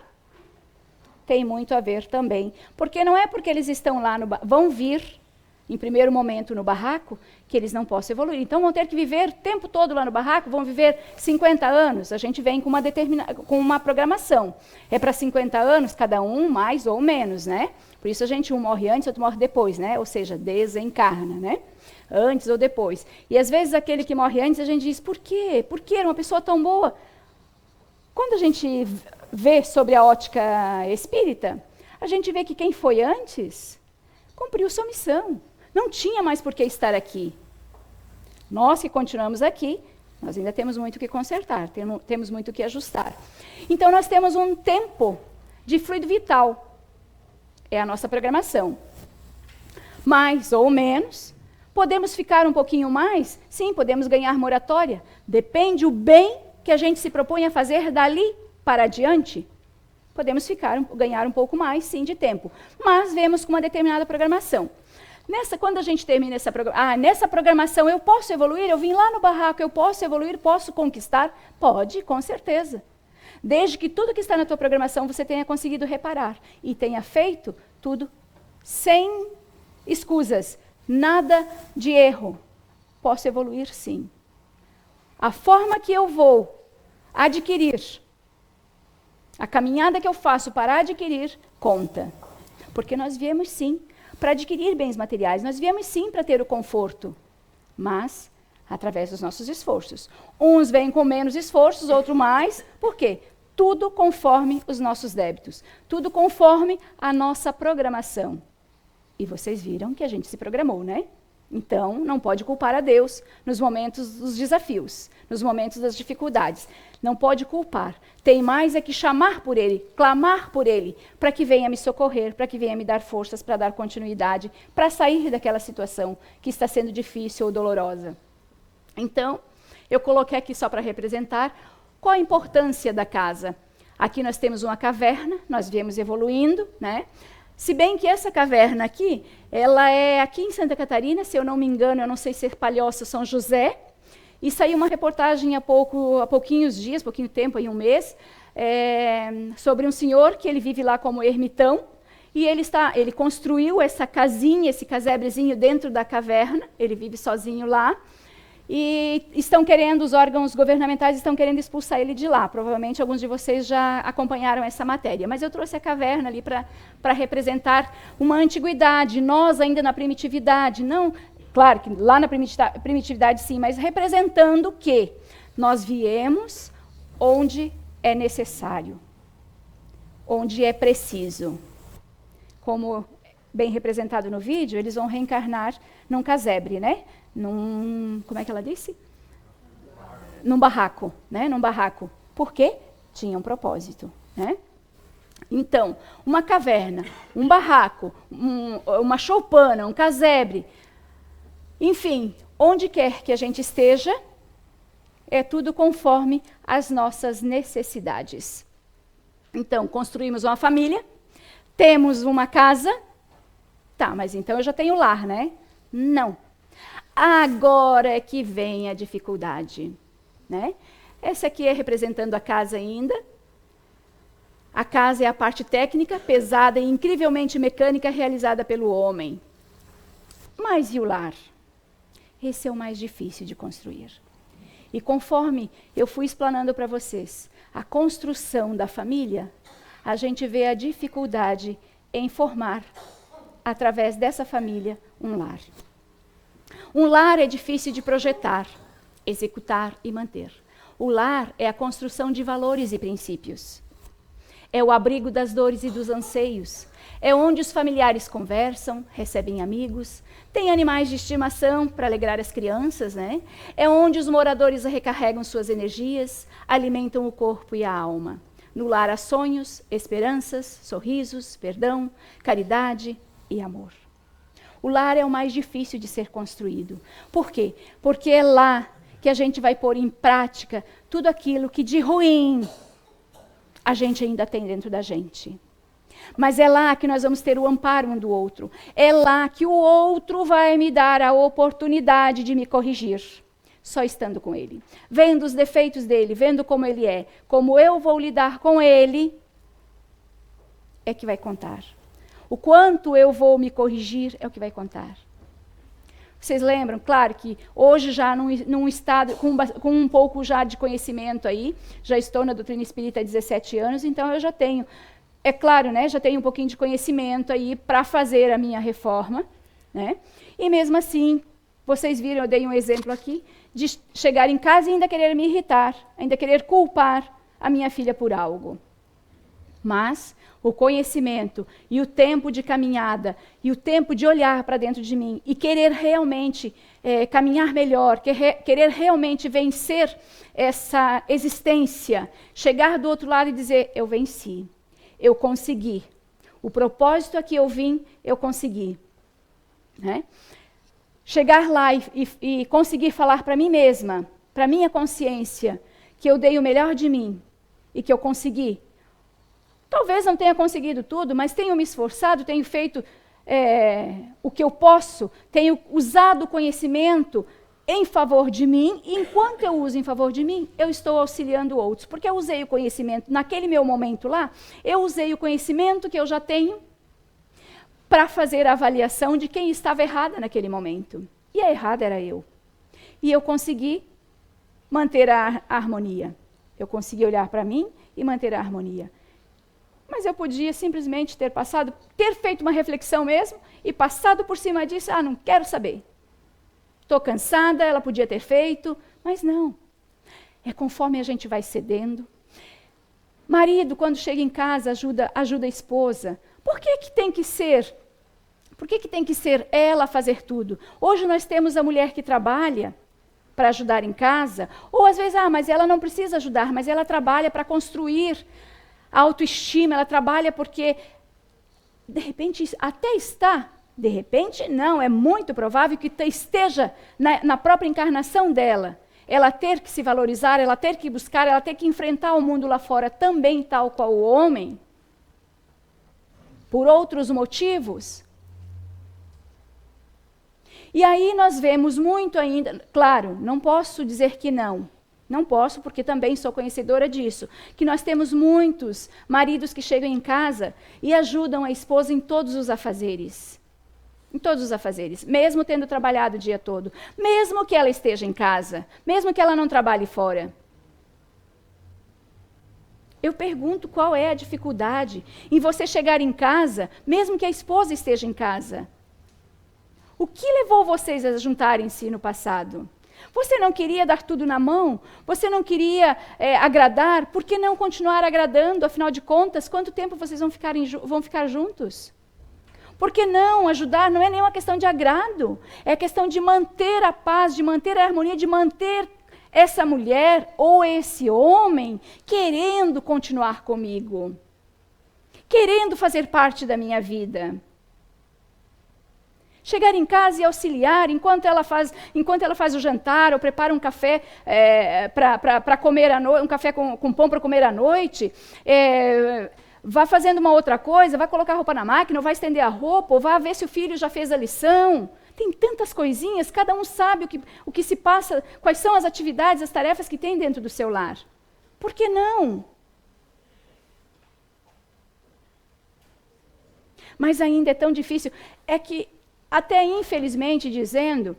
tem muito a ver também. Porque não é porque eles estão lá, vão vir, em primeiro momento, no barraco, que eles não possam evoluir. Então, vão ter que viver o tempo todo lá no barraco, vão viver 50 anos. A gente vem com uma programação. É para 50 anos, cada um mais ou menos, né? Por isso, um morre antes, outro morre depois, né? Ou seja, desencarna, né? Antes ou depois. E, às vezes, aquele que morre antes, a gente diz, por quê? Por que era uma pessoa tão boa? Quando a gente vê sobre a ótica espírita, a gente vê que quem foi antes cumpriu sua missão. Não tinha mais por que estar aqui. Nós que continuamos aqui, nós ainda temos muito que consertar, temos muito que ajustar. Então, nós temos um tempo de fluido vital. É a nossa programação. Mais ou menos. Podemos ficar um pouquinho mais? Sim, podemos ganhar moratória. Depende o bem que a gente se propõe a fazer dali para adiante. Podemos ganhar um pouco mais, sim, de tempo. Mas vemos com uma determinada programação. Quando a gente termina nessa programação eu posso evoluir? Eu vim lá no barraco, eu posso evoluir? Posso conquistar? Pode, com certeza. Desde que tudo que está na tua programação você tenha conseguido reparar e tenha feito tudo sem escusas, nada de erro. Posso evoluir, sim. A forma que eu vou adquirir, a caminhada que eu faço para adquirir, conta. Porque nós viemos, sim, para adquirir bens materiais. Nós viemos, sim, para ter o conforto. Mas através dos nossos esforços. Uns vêm com menos esforços, outros mais. Por quê? Tudo conforme os nossos débitos. Tudo conforme a nossa programação. E vocês viram que a gente se programou, né? Então, não pode culpar a Deus nos momentos dos desafios, nos momentos das dificuldades. Não pode culpar. Tem mais é que chamar por Ele, clamar por Ele, para que venha me socorrer, para que venha me dar forças, para dar continuidade, para sair daquela situação que está sendo difícil ou dolorosa. Então, eu coloquei aqui só para representar qual a importância da casa. Aqui nós temos uma caverna, nós viemos evoluindo, né? Se bem que essa caverna aqui, ela é aqui em Santa Catarina, se eu não me engano, eu não sei se é Palhoça ou São José, e saiu uma reportagem há pouquinhos dias, pouquinho tempo, aí um mês, sobre um senhor que ele vive lá como ermitão, e ele construiu essa casinha, esse casebrezinho dentro da caverna, ele vive sozinho lá, e os órgãos governamentais estão querendo expulsar ele de lá. Provavelmente alguns de vocês já acompanharam essa matéria. Mas eu trouxe a caverna ali para representar uma antiguidade, nós ainda na primitividade. Não, claro que lá na primitividade sim, mas representando que nós viemos onde é necessário, onde é preciso. Como bem representado no vídeo, eles vão reencarnar num casebre, né? Como é que ela disse? Num barraco, né? Num barraco. Por quê? Tinha um propósito, né? Então, uma caverna, um barraco, uma choupana, um casebre, enfim, onde quer que a gente esteja, é tudo conforme as nossas necessidades. Então, construímos uma família, temos uma casa, tá, mas então eu já tenho lar, né? Não. Agora é que vem a dificuldade, né? Essa aqui é representando a casa ainda. A casa é a parte técnica, pesada e incrivelmente mecânica realizada pelo homem. Mas e o lar? Esse é o mais difícil de construir. E conforme eu fui explanando para vocês a construção da família, a gente vê a dificuldade em formar, através dessa família, um lar. Um lar é difícil de projetar, executar e manter. O lar é a construção de valores e princípios. É o abrigo das dores e dos anseios. É onde os familiares conversam, recebem amigos, têm animais de estimação para alegrar as crianças, né? É onde os moradores recarregam suas energias, alimentam o corpo e a alma. No lar há sonhos, esperanças, sorrisos, perdão, caridade e amor. O lar é o mais difícil de ser construído. Por quê? Porque é lá que a gente vai pôr em prática tudo aquilo que de ruim a gente ainda tem dentro da gente. Mas é lá que nós vamos ter o amparo um do outro. É lá que o outro vai me dar a oportunidade de me corrigir. Só estando com ele. Vendo os defeitos dele, vendo como ele é, como eu vou lidar com ele, é que vai contar. O quanto eu vou me corrigir é o que vai contar. Vocês lembram? Claro que hoje já num estado, com um pouco já de conhecimento aí, já estou na doutrina espírita há 17 anos, então eu já tenho, é claro, né, já tenho um pouquinho de conhecimento aí para fazer a minha reforma, né? E mesmo assim, vocês viram, eu dei um exemplo aqui, de chegar em casa e ainda querer me irritar, ainda querer culpar a minha filha por algo. Mas o conhecimento e o tempo de caminhada e o tempo de olhar para dentro de mim e querer realmente caminhar melhor, querer realmente vencer essa existência, chegar do outro lado e dizer, eu venci, eu consegui. O propósito a que eu vim, eu consegui. Né? Chegar lá e conseguir falar para mim mesma, para minha consciência, que eu dei o melhor de mim e que eu consegui Talvez não tenha conseguido tudo, mas tenho me esforçado, tenho feito o que eu posso, tenho usado o conhecimento em favor de mim, e enquanto eu uso em favor de mim, eu estou auxiliando outros, porque eu usei o conhecimento, naquele meu momento lá, eu usei o conhecimento que eu já tenho para fazer a avaliação de quem estava errada naquele momento. E a errada era eu. E eu consegui manter a harmonia. Eu consegui olhar para mim e manter a harmonia. Mas eu podia simplesmente ter feito uma reflexão mesmo e passado por cima disso, não quero saber. Estou cansada, ela podia ter feito, mas não. É conforme a gente vai cedendo. Marido, quando chega em casa, ajuda a esposa. Por que tem que ser ela a fazer tudo? Hoje nós temos a mulher que trabalha para ajudar em casa, ou às vezes, mas ela não precisa ajudar, mas ela trabalha para construir a autoestima, ela trabalha porque, de repente, até está, de repente não, é muito provável que esteja na própria encarnação dela, ela ter que se valorizar, ela ter que buscar, ela ter que enfrentar o mundo lá fora também, tal qual o homem, por outros motivos. E aí nós vemos muito ainda, claro, não posso dizer que não posso, porque também sou conhecedora disso, que nós temos muitos maridos que chegam em casa e ajudam a esposa em todos os afazeres. Em todos os afazeres, mesmo tendo trabalhado o dia todo, mesmo que ela esteja em casa, mesmo que ela não trabalhe fora. Eu pergunto qual é a dificuldade em você chegar em casa, mesmo que a esposa esteja em casa. O que levou vocês a juntarem-se no passado? Você não queria dar tudo na mão? Você não queria agradar? Por que não continuar agradando? Afinal de contas, quanto tempo vocês vão ficar juntos? Por que não ajudar? Não é nenhuma questão de agrado. É questão de manter a paz, de manter a harmonia, de manter essa mulher ou esse homem querendo continuar comigo. Querendo fazer parte da minha vida. Chegar em casa e auxiliar enquanto ela faz o jantar ou prepara um café para comer à noite, um café com pão para comer à noite, vai fazendo uma outra coisa, vai colocar a roupa na máquina, ou vai estender a roupa, ou vai ver se o filho já fez a lição. Tem tantas coisinhas, cada um sabe o que se passa, quais são as atividades, as tarefas que tem dentro do seu lar. Por que não? Mas ainda é tão difícil, é que até infelizmente dizendo,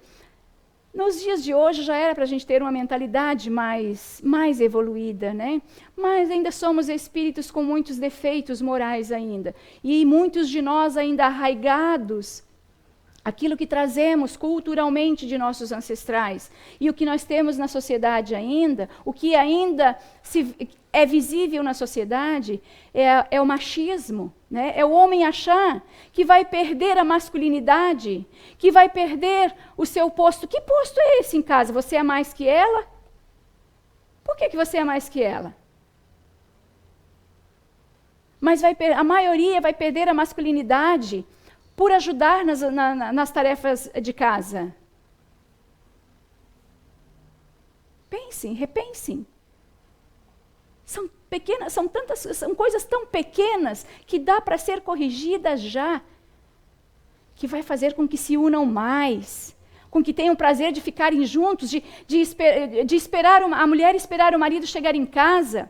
nos dias de hoje já era para a gente ter uma mentalidade mais evoluída, né? Mas ainda somos espíritos com muitos defeitos morais ainda. E muitos de nós ainda arraigados, aquilo que trazemos culturalmente de nossos ancestrais. E o que nós temos na sociedade ainda, o que ainda é visível na sociedade, é o machismo. Né? É o homem achar que vai perder a masculinidade, que vai perder o seu posto. Que posto é esse em casa? Você é mais que ela? Por que você é mais que ela? Mas a maioria vai perder a masculinidade por ajudar nas tarefas de casa. Pensem, repensem. São coisas tão pequenas que dá para ser corrigidas já, que vai fazer com que se unam mais, com que tenham o prazer de ficarem juntos, de esperar a mulher esperar o marido chegar em casa,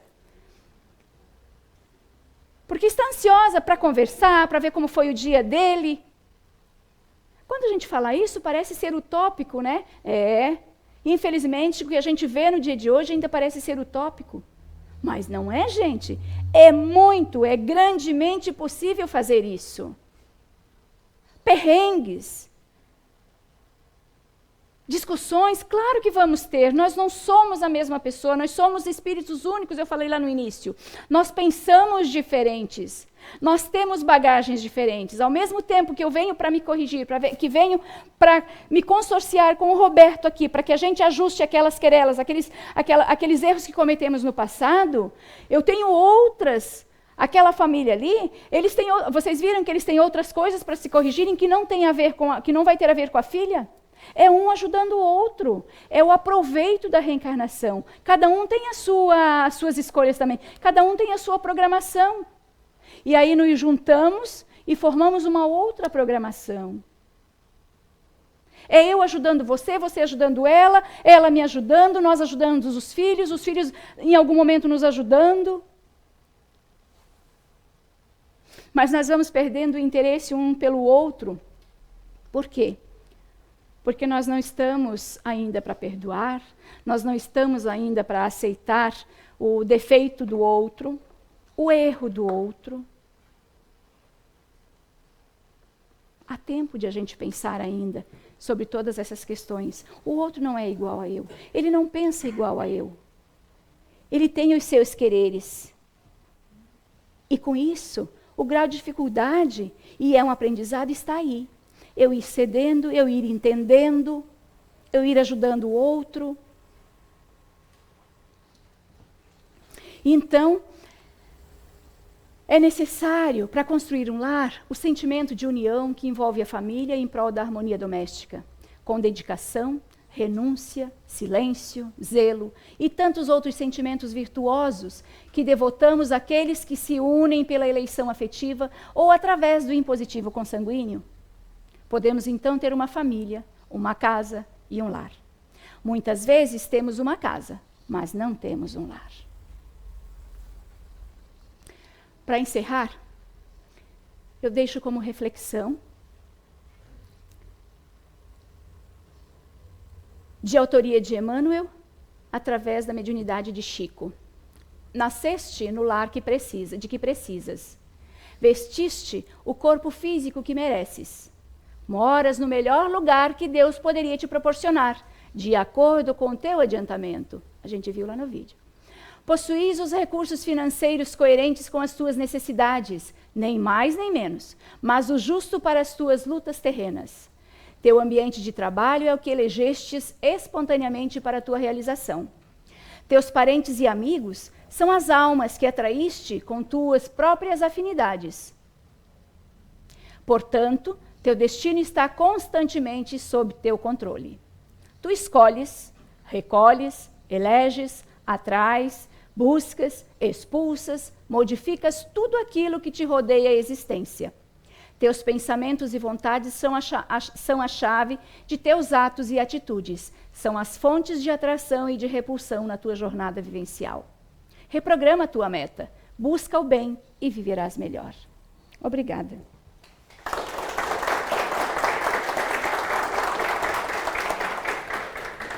porque está ansiosa para conversar, para ver como foi o dia dele. Quando a gente fala isso, parece ser utópico, né? Infelizmente, o que a gente vê no dia de hoje ainda parece ser utópico. Mas não é, gente. É grandemente possível fazer isso. Perrengues. Discussões, claro que vamos ter. Nós não somos a mesma pessoa, nós somos espíritos únicos, eu falei lá no início. Nós pensamos diferentes. Nós temos bagagens diferentes. Ao mesmo tempo que eu venho para me corrigir, que venho para me consorciar com o Roberto aqui, para que a gente ajuste aquelas querelas, aqueles erros que cometemos no passado, eu tenho outras. Aquela família ali, vocês viram que eles têm outras coisas para se corrigirem que não vai ter a ver com a filha? É um ajudando o outro. É o aproveito da reencarnação. Cada um tem as suas escolhas também. Cada um tem a sua programação. E aí nos juntamos e formamos uma outra programação. É eu ajudando você, você ajudando ela me ajudando, nós ajudando os filhos em algum momento nos ajudando. Mas nós vamos perdendo o interesse um pelo outro. Por quê? Porque nós não estamos ainda para perdoar, nós não estamos ainda para aceitar o defeito do outro, o erro do outro. Há tempo de a gente pensar ainda sobre todas essas questões. O outro não é igual a eu, ele não pensa igual a eu. Ele tem os seus quereres. E com isso, o grau de dificuldade, e é um aprendizado, está aí. Eu ir cedendo, eu ir entendendo, eu ir ajudando o outro. Então, é necessário, para construir um lar, o sentimento de união que envolve a família em prol da harmonia doméstica, com dedicação, renúncia, silêncio, zelo e tantos outros sentimentos virtuosos que devotamos àqueles que se unem pela eleição afetiva ou através do impositivo consanguíneo. Podemos então ter uma família, uma casa e um lar. Muitas vezes temos uma casa, mas não temos um lar. Para encerrar, eu deixo como reflexão, de autoria de Emmanuel, através da mediunidade de Chico. Nasceste no lar de que precisas. Vestiste o corpo físico que mereces. Moras no melhor lugar que Deus poderia te proporcionar, de acordo com o teu adiantamento. A gente viu lá no vídeo. Possuís os recursos financeiros coerentes com as tuas necessidades, nem mais nem menos, mas o justo para as tuas lutas terrenas. Teu ambiente de trabalho é o que elegestes espontaneamente para a tua realização. Teus parentes e amigos são as almas que atraíste com tuas próprias afinidades. Portanto, teu destino está constantemente sob teu controle. Tu escolhes, recolhes, eleges, atrás, buscas, expulsas, modificas tudo aquilo que te rodeia a existência. Teus pensamentos e vontades são a chave de teus atos e atitudes, são as fontes de atração e de repulsão na tua jornada vivencial. Reprograma a tua meta, busca o bem e viverás melhor. Obrigada.